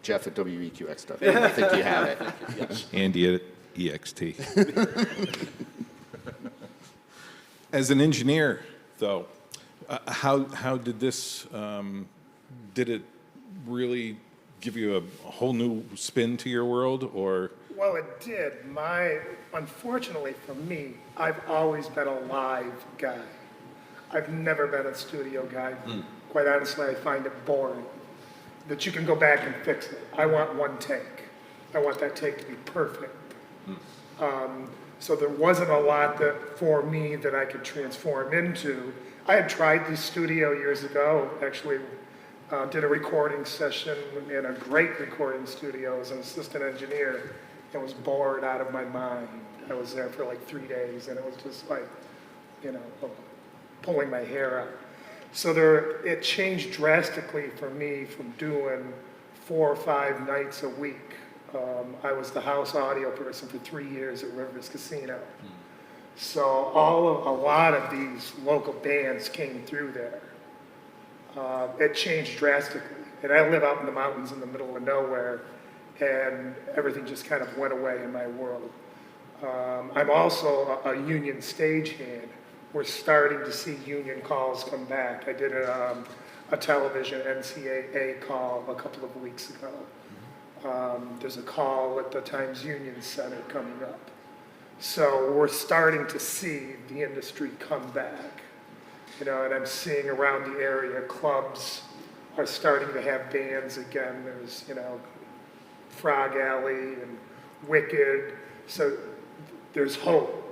Jeff at WEQX stuff. I think you have it. Yes. Andy at EXT. As an engineer, though, how did this, did it really give you a whole new spin to your world, or? Well, it did. Unfortunately for me, I've always been a live guy. I've never been a studio guy. Quite honestly, I find it boring that you can go back and fix it. I want one take. I want that take to be perfect. So there wasn't a lot for me that I could transform into. I had tried the studio years ago, actually did a recording session in a great recording studio as an assistant engineer and was bored out of my mind. I was there for like 3 days and it was just like, you know, pulling my hair out. So it changed drastically for me from doing 4 or 5 nights a week. I was the house audio person for 3 years at Rivers Casino. So a lot of these local bands came through there. It changed drastically. And I live out in the mountains in the middle of nowhere, and everything just kind of went away in my world. I'm also a union stagehand. We're starting to see union calls come back. I did a television NCAA call a couple of weeks ago. There's a call at the Times Union Center coming up. So we're starting to see the industry come back. You know, and I'm seeing around the area, clubs are starting to have bands again. There's, you know, Frog Alley and Wicked. So there's hope.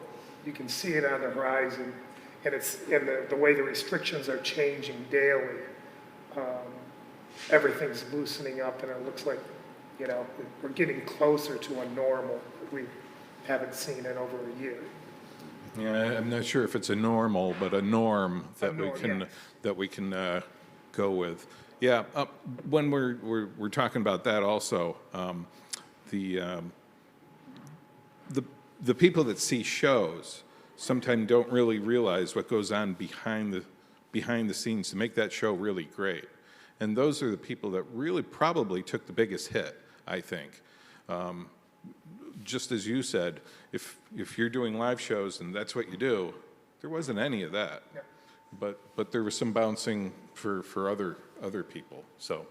You can see it on the horizon. And the way the restrictions are changing daily, everything's loosening up, and it looks like, you know, we're getting closer to a normal that we haven't seen in over a year. Yeah, I'm not sure if it's a normal, but a norm that we can go with. Yeah, when we're talking about that also, the people that see shows sometimes don't really realize what goes on behind the scenes to make that show really great. And those are the people that really probably took the biggest hit, I think. Just as you said, if you're doing live shows and that's what you do, there wasn't any of that. Yeah. But there was some bouncing for other people. So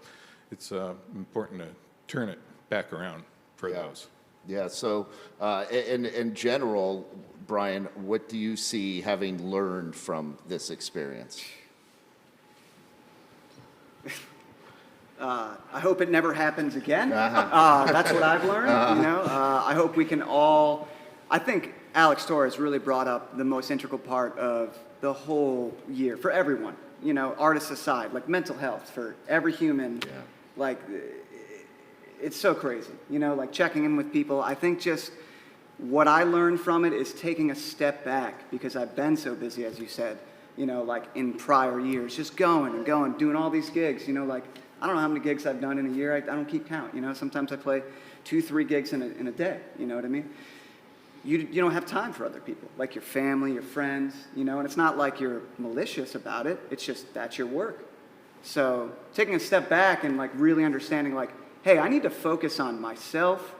it's important to turn it back around for those. Yeah, so in general, Brian, what do you see having learned from this experience? I hope it never happens again. That's what I've learned, you know. I hope we can all, I think Alex Torres really brought up the most integral part of the whole year for everyone, you know, artists aside, like mental health for every human. Yeah. Like, it's so crazy, you know, like checking in with people. I think just what I learned from it is taking a step back, because I've been so busy, as you said, you know, like in prior years, just going and going, doing all these gigs, you know, like, I don't know how many gigs I've done in a year. I don't keep count, you know. Sometimes I play 2-3 gigs in a day, you know what I mean? You don't have time for other people, like your family, your friends, you know, and it's not like you're malicious about it. It's just that's your work. So taking a step back and like really understanding like, hey, I need to focus on myself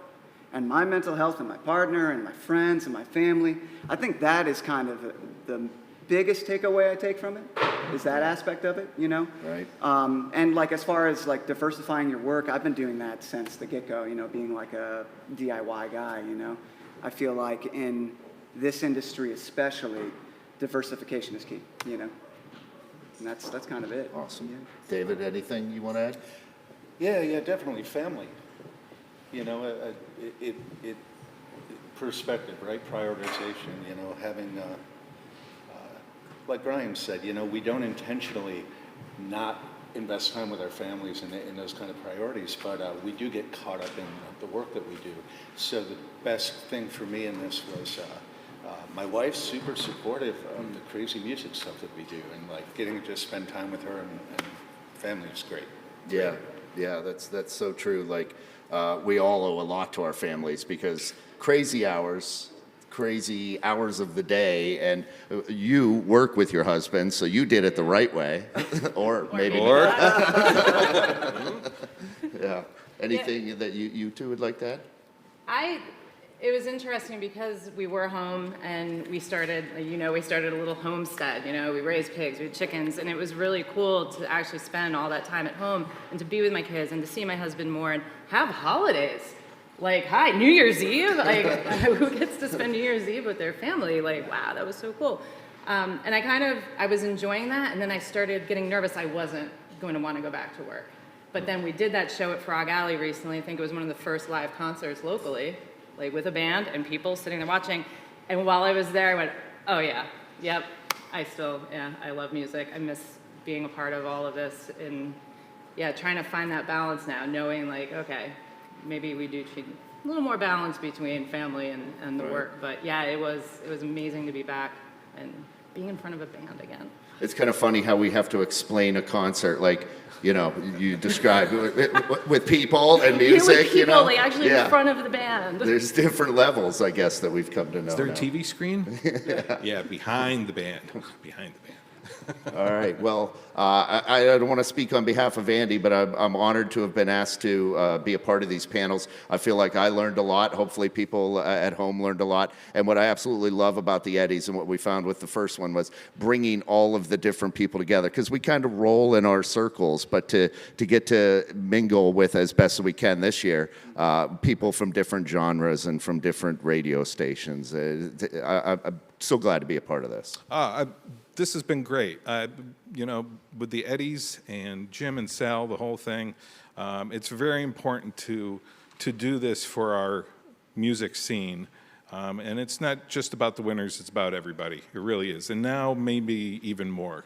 and my mental health and my partner and my friends and my family. I think that is kind of the biggest takeaway I take from it, is that aspect of it, you know? Right. And like as far as like diversifying your work, I've been doing that since the get-go, you know, being like a DIY guy, you know? I feel like in this industry especially, diversification is key, you know? And that's kind of it. Awesome. Yeah. David, anything you want to add? Yeah, definitely family. You know, it perspective, right? Prioritization. You know, having, like Brian said, you know, we don't intentionally not invest time with our families in those kind of priorities, but we do get caught up in the work that we do. So the best thing for me in this was my wife's super supportive of the crazy music stuff that we do, and like getting to just spend time with her and family is great. Yeah, that's so true. Like, we all owe a lot to our families, because crazy hours of the day, and you work with your husband, so you did it the right way, or maybe not. Yeah. Anything that you two would like to add? It was interesting because we were home and we started a little homestead, you know, we raised pigs, we had chickens, and it was really cool to actually spend all that time at home and to be with my kids and to see my husband more and have holidays. Like, hi, New Year's Eve? Like, who gets to spend New Year's Eve with their family? Like, wow, that was so cool. And I was enjoying that, and then I started getting nervous. I wasn't going to want to go back to work. But then we did that show at Frog Alley recently. I think it was one of the first live concerts locally, like with a band and people sitting there watching. And while I was there, I went, oh yeah, yep, I love music. I miss being a part of all of this. And yeah, trying to find that balance now, knowing like, okay, maybe we do need a little more balance between family and the work. But yeah, it was amazing to be back and being in front of a band again. It's kind of funny how we have to explain a concert, like, you know, you describe with people and music, people, you know? like actually in front of the band. There's different levels, I guess, that we've come to know. Is there a now. TV screen? Yeah, behind the band. Behind the band. All right. Well, I don't want to speak on behalf of Andy, but I'm honored to have been asked to be a part of these panels. I feel like I learned a lot. Hopefully people at home learned a lot. And what I absolutely love about the Eddies and what we found with the first one was bringing all of the different people together, because we kind of roll in our circles, but to get to mingle with as best as we can this year, people from different genres and from different radio stations. I'm so glad to be a part of this. This has been great. You know, with the Eddies and Jim and Sal, the whole thing, it's very important to do this for our music scene. And it's not just about the winners, it's about everybody. It really is. And now maybe even more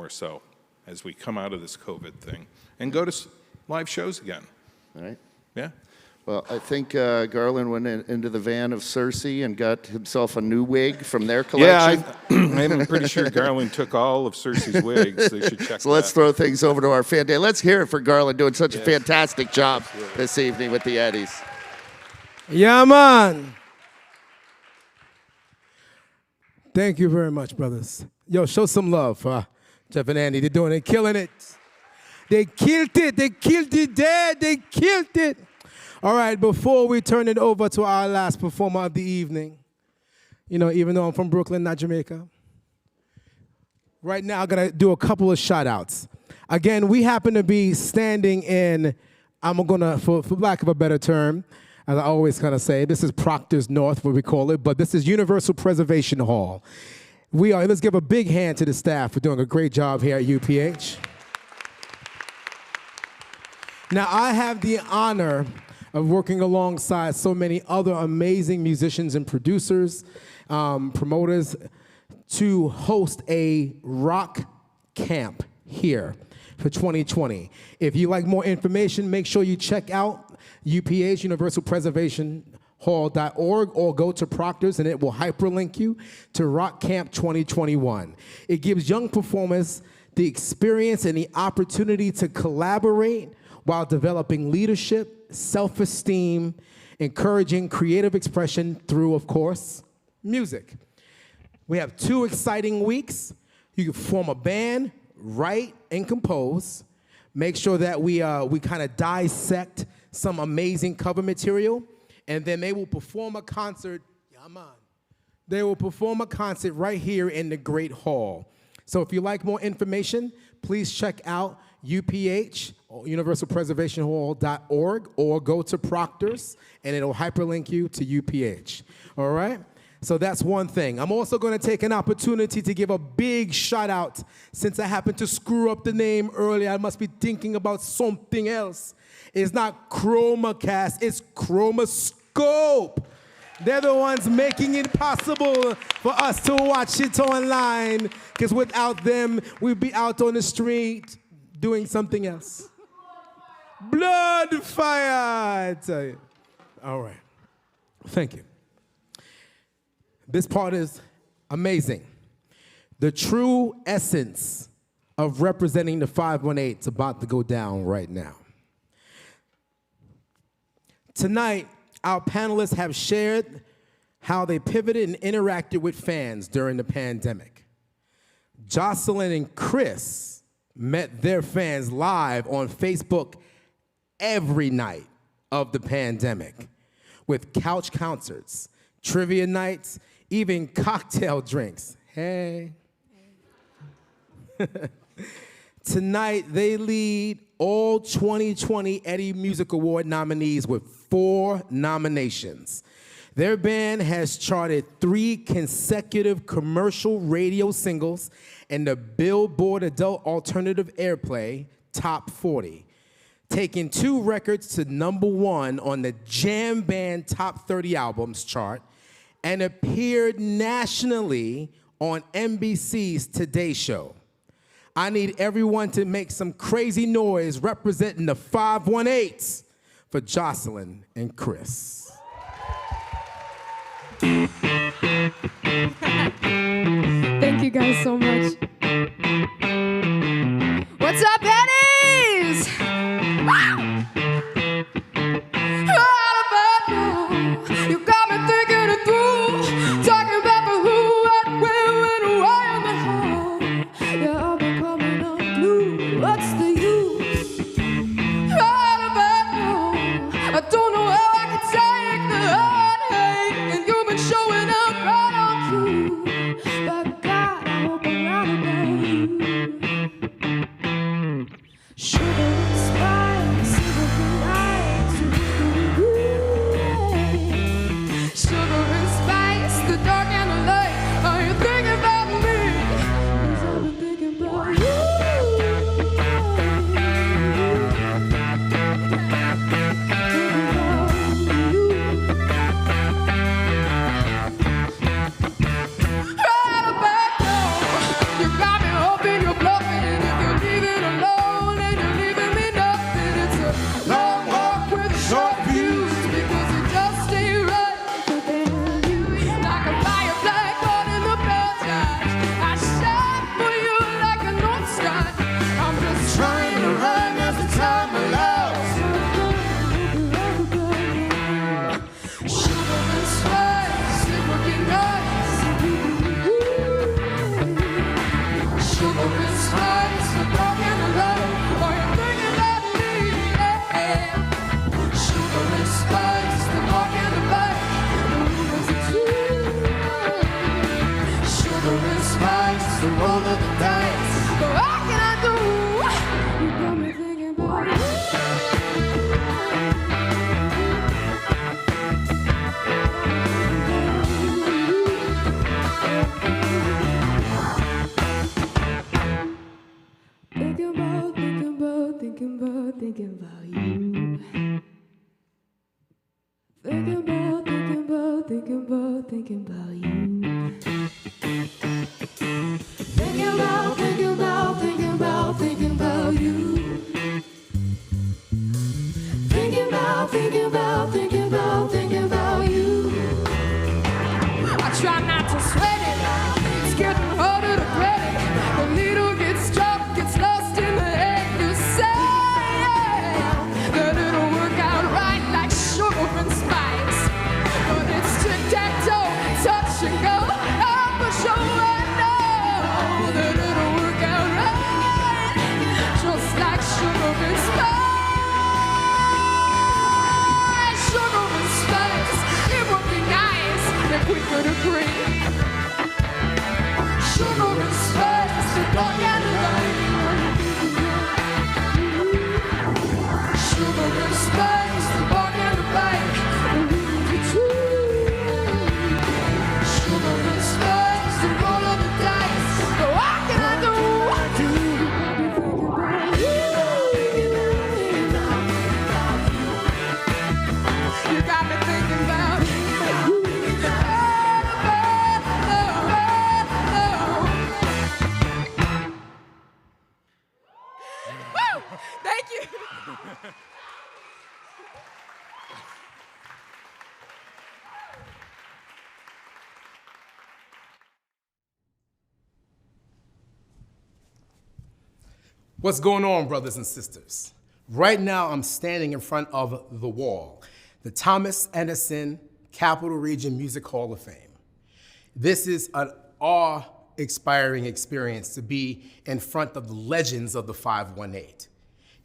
so as we come out of this COVID thing and go to live shows again. All right. Yeah. Well, I think Garland went into the van of Cersei and got himself a new wig from their collection. Yeah, I'm pretty sure Garland took all of Cersei's wigs. They should check So let's throw things over to our fan day. Let's hear it for Garland doing such a fantastic job this evening with the Eddies. Yeah, man. Thank you very much, brothers. Yo, show some love for Jeff and Andy. They're doing it, killing it. They killed it. They killed it there. They killed it. All right, before we turn it over to our last performer of the evening, you know, even though I'm from Brooklyn, not Jamaica, right now I'm going to do a couple of shout-outs. Again, we happen to be standing in, I'm going to, for lack of a better term, as I always kind of say, this is Proctors North, what we call it, but this is Universal Preservation Hall. Let's give a big hand to the staff for doing a great job here at UPH. Now, I have the honor of working alongside so many other amazing musicians and producers, promoters, to host a rock camp here for 2020. If you like more information, make sure you check out UPH, Universal Preservation Hall.org, or go to Proctors and it will hyperlink you to Rock Camp 2021. It gives young performers the experience and the opportunity to collaborate while developing leadership, self-esteem, encouraging creative expression through, of course, music. We have 2 exciting weeks. You can form a band, write and compose. Make sure that we kind of dissect some amazing cover material, and then they will perform a concert. Yeah, man. They will perform a concert right here in the Great Hall. So if you like more information, please check out UPH, universalpreservationhall.org, or go to Proctors, and it'll hyperlink you to UPH. All right? So that's one thing. I'm also going to take an opportunity to give a big shout out. Since I happened to screw up the name earlier, I must be thinking about something else. It's not ChromaCast, it's ChromaScope. They're the ones making it possible for us to watch it online, because without them, we'd be out on the street doing something else. Blood fire, I tell you. All right. Thank you. This part is amazing. The true essence of representing the 518 is about to go down right now. Tonight, our panelists have shared how they pivoted and interacted with fans during the pandemic. Jocelyn and Chris met their fans live on Facebook every night of the pandemic, with couch concerts, trivia nights, even cocktail drinks. Hey. Tonight, they lead all 2020 Eddie Music Award nominees with 4 nominations. Their band has charted 3 consecutive commercial radio singles in the Billboard Adult Alternative Airplay Top 40, taking 2 records to #1 on the Jam Band Top 30 Albums chart, and appeared nationally on NBC's Today Show. I need everyone to make some crazy noise representing the 518s for Jocelyn and Chris. Thank you guys so much. What's up, Eddies? You got me thinking it through, talking about the who, what, where, when, why, and the how. Yeah, I've been coming unglued. What's the use? Right about now, I don't know how I can take the heartache, and you've been showing up right on cue. But God, I hope I'm right about thinking about you. I try not to sweat it, it's getting harder to get it. The needle gets dropped, gets lost in the air. You say that it'll work out right like sugar and spice, but it's tic-tac-toe, touch and go. Oh, for sure I know that it'll work out right, just like sugar and spice. Sugar and spice, it would be nice if we could agree. Sugar and spice, the dark and the light. Sugar and spice, the dark and the light. Sugar and spice, the roll of the dice. What can I do? You got me thinking about you. Woo! Thank you. What's going on, brothers and sisters? Right now, I'm standing in front of the wall, the Thomas Edison Capital Region Music Hall of Fame. This is an awe-inspiring experience to be in front of the legends of the 518.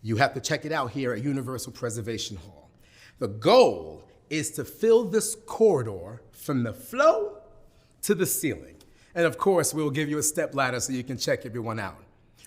You have to check it out here at Universal Preservation Hall. The goal is to fill this corridor from the floor to the ceiling. And of course, we'll give you a step ladder so you can check everyone out.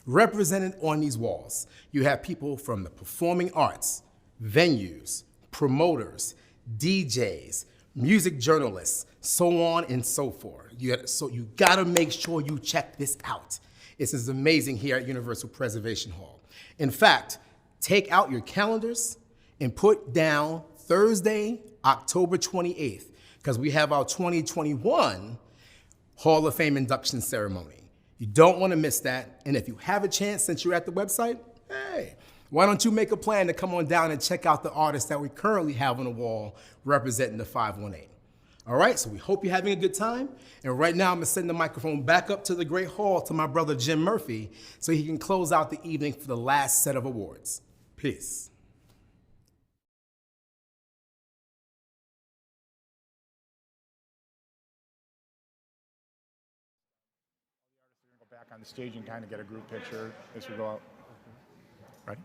Represented on these walls, you have people from the performing arts, venues, promoters, DJs, music journalists, so on and so forth. So you gotta make sure you check this out. This is amazing here at Universal Preservation Hall. In fact, take out your calendars and put down Thursday, October 28th, because we have our 2021 Hall of Fame induction ceremony. You don't want to miss that. And if you have a chance, since you're at the website, hey, why don't you make a plan to come on down and check out the artists that we currently have on the wall representing the 518. All right, so we hope you're having a good time. And right now, I'm gonna send the microphone back up to the Great Hall to my brother, Jim Murphy, so he can close out the evening for the last set of awards. Peace. Back on the stage and kind of get a group picture as we go out. Ready?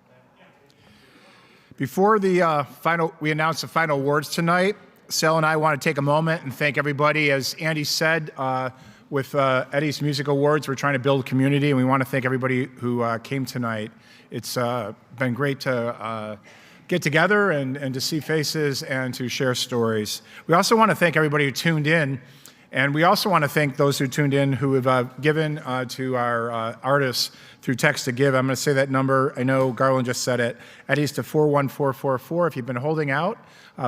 Before we announce the final awards tonight, Sal and I want to take a moment and thank everybody. As Andy said, with Eddie's Music Awards, we're trying to build a community, and we want to thank everybody who came tonight. It's been great to get together and to see faces and to share stories. We also want to thank everybody who tuned in. And we also want to thank those who tuned in who have given to our artists through text to give. I'm going to say that number. I know Garland just said it. Eddie's to 41444. If you've been holding out,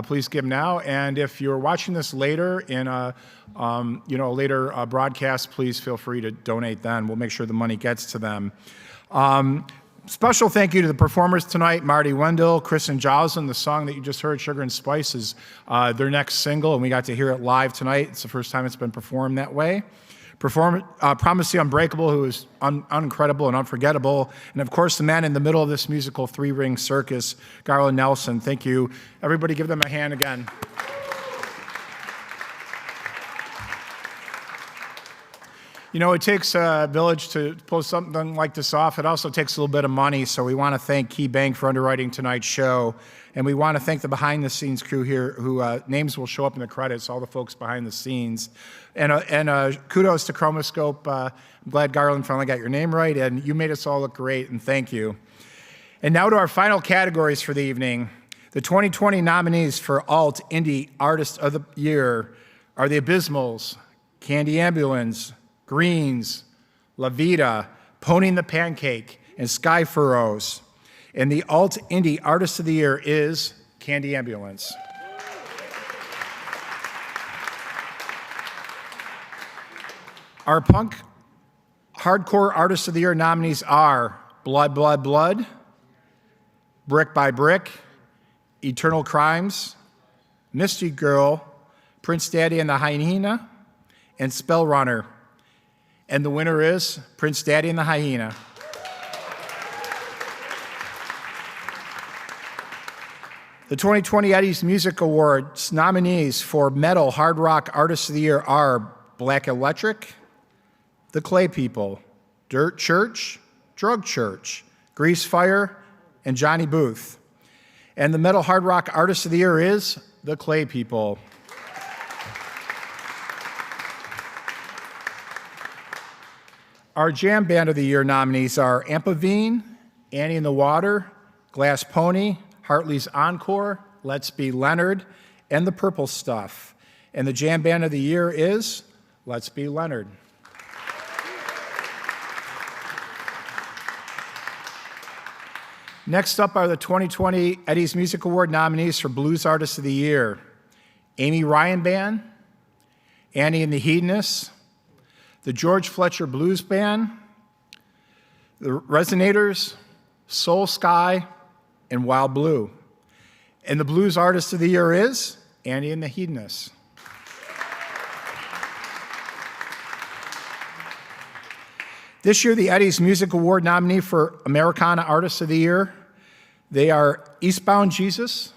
please give now. And if you're watching this later in a later broadcast, please feel free to donate then. We'll make sure the money gets to them. Special thank you to the performers tonight, Marty Wendell, Chris and Jocelyn. The song that you just heard, Sugar and Spice, is their next single, and we got to hear it live tonight. It's the first time it's been performed that way. Promise the Unbreakable, who is incredible and unforgettable. And of course, the man in the middle of this musical three-ring circus, Garland Nelson. Thank you. Everybody give them a hand again. You know, it takes a village to pull something like this off. It also takes a little bit of money, so we want to thank Key Bank for underwriting tonight's show. And we want to thank the behind-the-scenes crew here, who names will show up in the credits, all the folks behind the scenes. And kudos to Chromoscope. I'm glad Garland finally got your name right, and you made us all look great, and thank you. And now to our final categories for the evening. The 2020 nominees for Alt Indie Artist of the Year are the Abysmals, Candy Ambulance, Greens, La Vida, Pony and the Pancake, and Sky Furrows. And the Alt Indie Artist of the Year is Candy Ambulance. Our Punk Hardcore Artist of the Year nominees are Blood, Blood, Blood, Brick by Brick, Eternal Crimes, Misty Girl, Prince Daddy and the Hyena, and Spell Runner. And the winner is Prince Daddy and the Hyena. The 2020 Eddie's Music Awards nominees for Metal Hard Rock Artist of the Year are Black Electric, The Clay People, Dirt Church, Drug Church, Grease Fire, and Johnny Booth. And the Metal Hard Rock Artist of the Year is The Clay People. Our Jam Band of the Year nominees are Ampavine, Annie in the Water, Glass Pony, Hartley's Encore, Let's Be Leonard, and The Purple Stuff. And the Jam Band of the Year is Let's Be Leonard. Next up are the 2020 Eddie's Music Award nominees for Blues Artist of the Year. Amy Ryan Band, Annie and the Hedonists, the George Fletcher Blues Band, the Resonators, Soul Sky, and Wild Blue. And the Blues Artist of the Year is Annie and the Hedonists. This year, the Eddie's Music Award nominee for Americana Artist of the Year, they are Eastbound Jesus,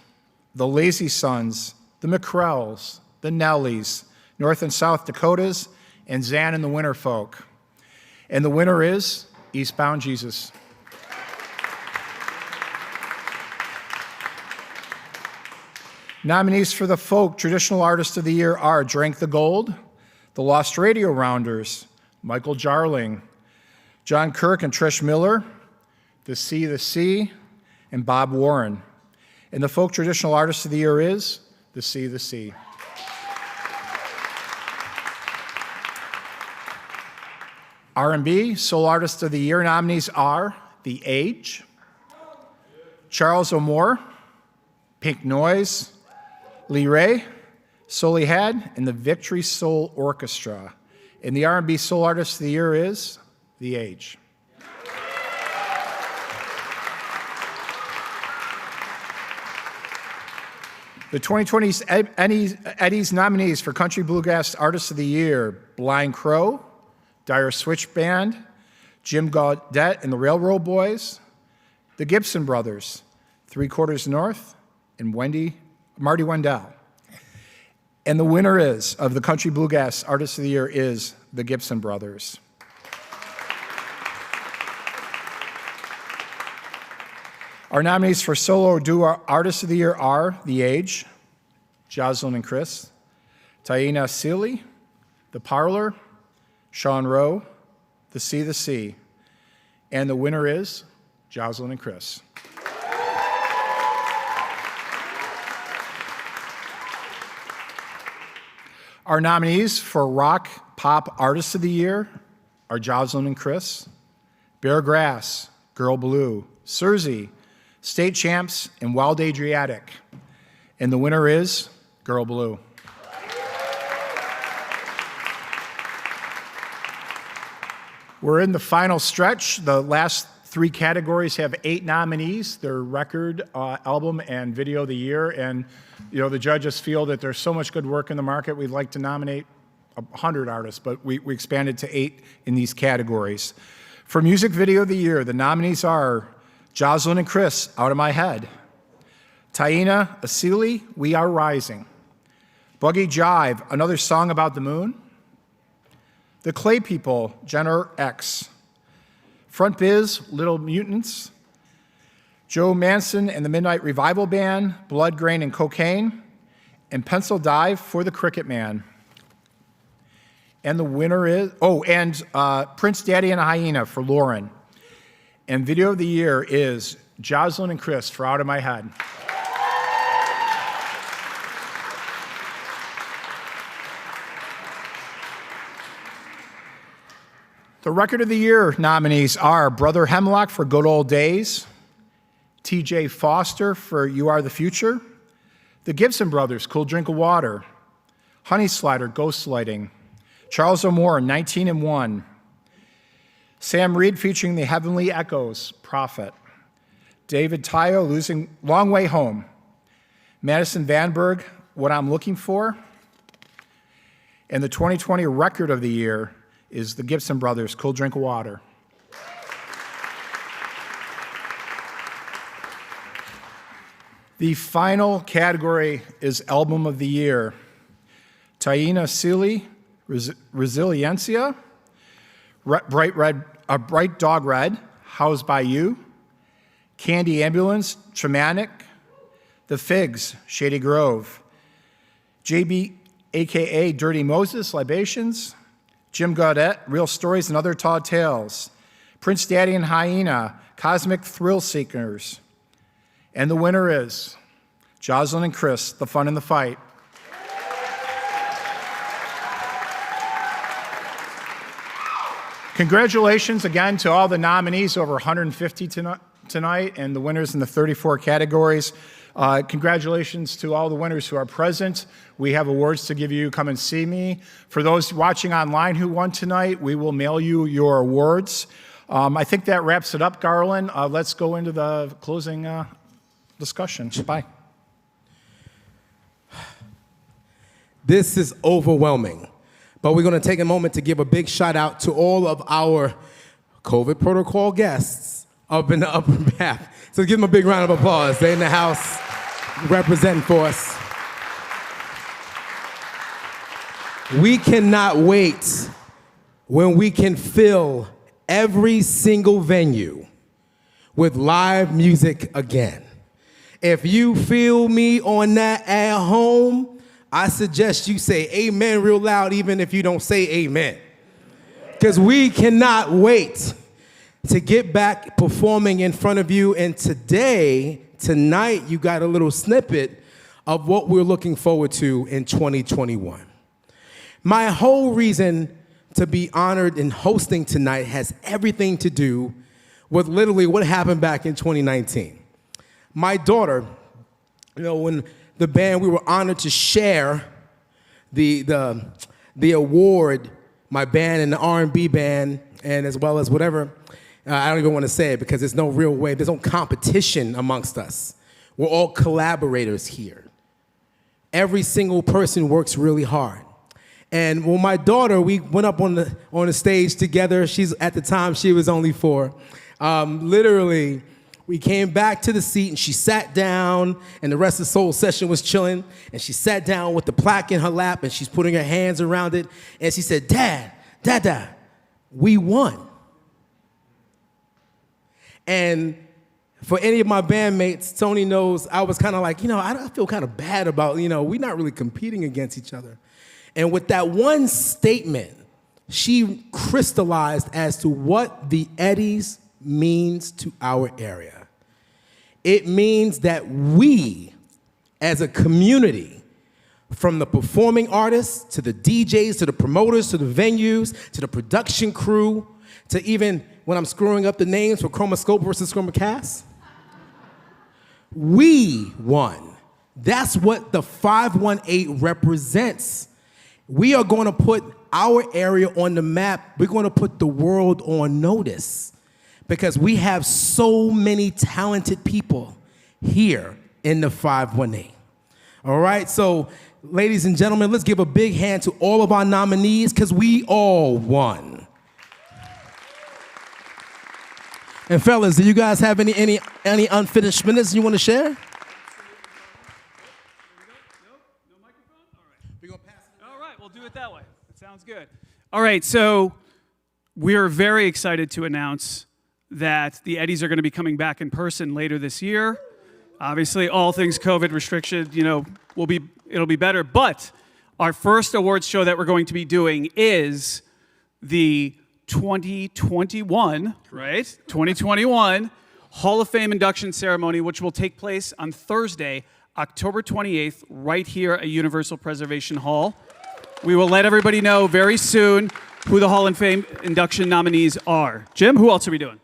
the Lazy Sons, the McCrells, the Nellies, North and South Dakotas, and Zan and the Winterfolk. And the winner is Eastbound Jesus. Nominees for the Folk Traditional Artist of the Year are Drank the Gold, the Lost Radio Rounders, Michael Jarling, John Kirk and Trish Miller, The Sea, and Bob Warren. And the Folk Traditional Artist of the Year is The Sea. R&B Soul Artist of the Year nominees are The Age, Charles O'Moore, Pink Noise, Lee Ray, Solie Had, and the Victory Soul Orchestra. And the R&B Soul Artist of the Year is The Age. The 2020 Eddie's nominees for Country Bluegrass Artist of the Year, Blind Crow, Dire Switch Band, Jim Gaudette and the Railroad Boys, the Gibson Brothers, Three Quarters North, and Marty Wendell. And the winner of the Country Bluegrass Artist of the Year is the Gibson Brothers. Our nominees for Solo Duo Artist of the Year are The Age, Jocelyn and Chris, Taina Seeley, The Parlor, Sean Rowe, The Sea, and the winner is Jocelyn and Chris. Our nominees for Rock Pop Artist of the Year are Jocelyn and Chris, Bear Grass, Girl Blue, Surzy, State Champs, and Wild Adriatic. And the winner is Girl Blue. We're in the final stretch. The last three categories have 8 nominees. They're record, album, and video of the year. And the judges feel that there's so much good work in the market, we'd like to nominate 100 artists, but we expanded to 8 in these categories. For music video of the year, the nominees are Jocelyn and Chris, Out of My Head, Taina Asili, We Are Rising, Buggy Jive, Another Song About the Moon, The Clay People, Jenner X, Front Biz, Little Mutants, Joe Manson and the Midnight Revival Band, Blood, Grain, and Cocaine, and Pencil Dive for the Cricket Man. And the winner is, Prince Daddy and a Hyena for Lauren. And video of the year is Jocelyn and Chris for Out of My Head. The record of the year nominees are Brother Hemlock for Good Old Days, TJ Foster for You Are the Future, the Gibson Brothers, Cool Drink of Water, Honey Slider, Ghost Lighting, Charles O'Moore, 19 and 1, Sam Reed featuring the Heavenly Echoes, Prophet, David Tayo, Long Way Home, Madison Vanberg, What I'm Looking For. And the 2020 record of the year is the Gibson Brothers, Cool Drink of Water. The final category is Album of the Year. Taina Sealy, Resiliencia. Bright Dog Red, Housed by You. Candy Ambulance, Traumatic. The Figs, Shady Grove. JB, a.k.a. Dirty Moses, Libations. Jim Gaudette, Real Stories and Other Tall Tales. Prince Daddy and Hyena, Cosmic Thrill Seekers. And the winner is Jocelyn and Chris, The Fun in the Fight. Congratulations again to all the nominees, over 150 tonight, and the winners in the 34 categories. Congratulations to all the winners who are present. We have awards to give you. Come and see me. For those watching online who won tonight, we will mail you your awards. I think that wraps it up, Garland. Let's go into the closing discussion. Bye. This is overwhelming, but we're going to take a moment to give a big shout out to all of our COVID protocol guests up in the upper back. So give them a big round of applause. They're in the house representing for us. We cannot wait when we can fill every single venue with live music again. If you feel me on that at home, I suggest you say amen real loud, even if you don't say amen. Because we cannot wait to get back performing in front of you. And tonight, you got a little snippet of what we're looking forward to in 2021. My whole reason to be honored in hosting tonight has everything to do with literally what happened back in 2019. My daughter, when the band, we were honored to share the award, my band and the R&B band, and as well as whatever, I don't even want to say it because there's no real way, there's no competition amongst us. We're all collaborators here. Every single person works really hard. And when my daughter, we went up on the stage together. At the time, she was only 4. Literally, we came back to the seat and she sat down and the rest of the soul session was chilling. And she sat down with the plaque in her lap and she's putting her hands around it. And she said, Dad, we won. And for any of my bandmates, Tony knows I was kind of like, I feel kind of bad about, we're not really competing against each other. And with that one statement, she crystallized as to what the Eddies means to our area. It means that we, as a community, from the performing artists, to the DJs, to the promoters, to the venues, to the production crew, to even when I'm screwing up the names for Chromoscope versus Chromacast, we won. That's what the 518 represents. We are going to put our area on the map. We're going to put the world on notice because we have so many talented people here in the 518. All right, so ladies and gentlemen, let's give a big hand to all of our nominees because we all won. And fellas, do you guys have any unfinished minutes you want to share? We'll do it that way. That sounds good. All right, so we're very excited to announce that the Eddies are going to be coming back in person later this year. Obviously, all things COVID restricted, it'll be better. But our first awards show that we're going to be doing is the 2021, right? 2021 Hall of Fame induction ceremony, which will take place on Thursday, October 28th, right here at Universal Preservation Hall. We will let everybody know very soon who the Hall of Fame induction nominees are. Jim, who else are we doing?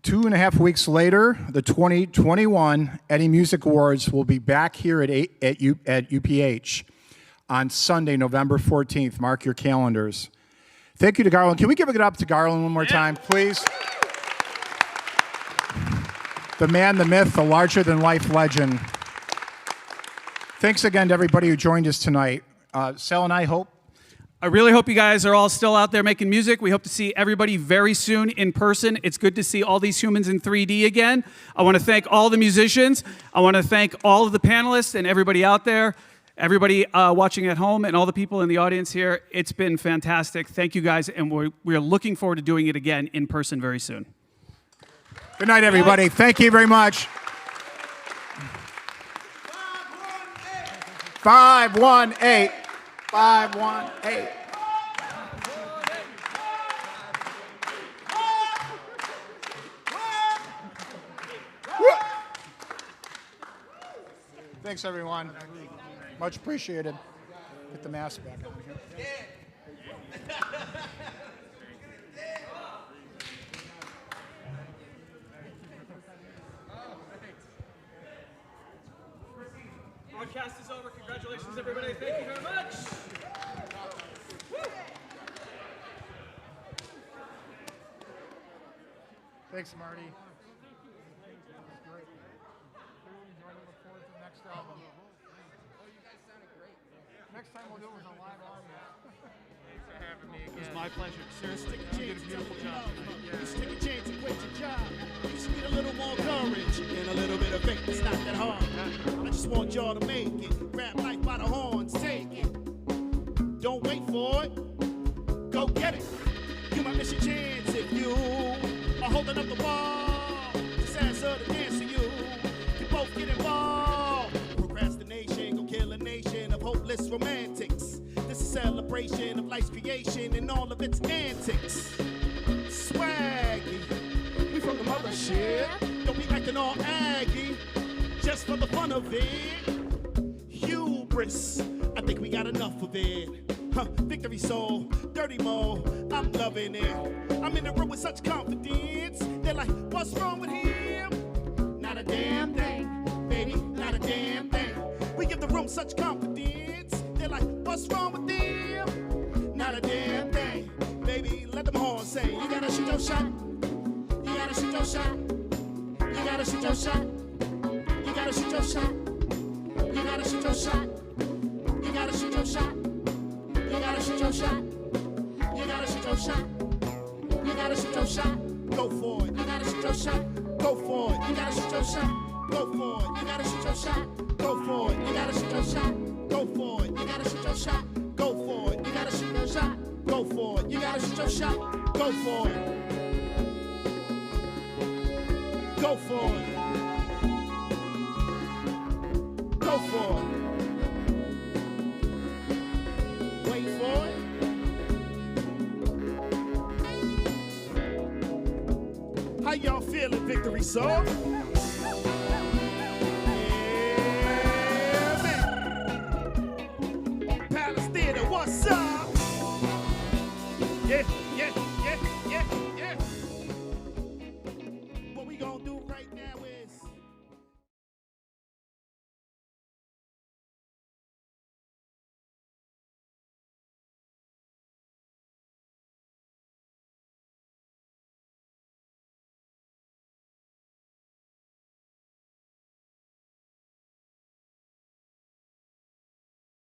2.5 weeks later, the 2021 Eddie Music Awards will be back here at UPH on Sunday, November 14th. Mark your calendars. Thank you to Garland. Can we give it up to Garland one more time, please? The man, the myth, the larger-than-life legend, Thanks again to everybody who joined us tonight. Sal and I really hope you guys are all still out there making music. We hope to see everybody very soon in person. It's good to see all these humans in 3D again. I want to thank all the musicians. I want to thank all of the panelists and everybody out there, everybody watching at home, and all the people in the audience here. It's been fantastic. Thank you guys, and we're looking forward to doing it again in person very soon. Good night, everybody. Thank you very much. 518. 518. Thanks, everyone. Much appreciated. Get the mask back on here. Broadcast is over. Congratulations, everybody. Thank you very much. Thanks, Marty. Great. Look forward to the next album. Oh, you guys sounded great. Next time we'll do it with a live audience. Thanks for having me again. It was my pleasure. Seriously, you did a beautiful job tonight. You stick a chance to quit your job. You just need a little more courage and a little bit of faith. It's not that hard. I just want y'all to make it. Grab life by the horns, take it. Don't wait for it. Go get it. You might miss your chance if you are holding up the ball. Just answer the dance to you. You both get involved. Procrastination gon' kill a nation of hopeless romantics. This is a celebration of life's creation and all of its antics. Swaggy, we from the mothership. Don't be acting all aggy, just for the fun of it. Hubris, I think we got enough of it. Victory soul, dirty mo, I'm loving it. I'm in the room with such confidence. They're like, what's wrong with him? Not a damn thing, baby, not a damn thing. We give the room such confidence. They're like, what's wrong with them? Not a damn thing, baby, let them horns say. You gotta shoot your shot. You gotta shoot your shot. You gotta shoot your shot. You gotta shoot your shot. You gotta shoot your shot. You gotta shoot your shot. You gotta shoot your shot. You gotta shoot your shot. You gotta shoot your shot. Go for it. You gotta shoot your shot. Go for it. You gotta shoot your shot. Go for it. You gotta shoot your shot. Go for it. You gotta shoot your shot. Go for it. You gotta shoot your shot. Go for it. You gotta shoot your shot. Go for it. You gotta shoot your shot. Go for it. Go for it. Go for it. Wait for it. How y'all feeling, Victory Soul? Yeah, man. Palace Theater, what's up? Yeah.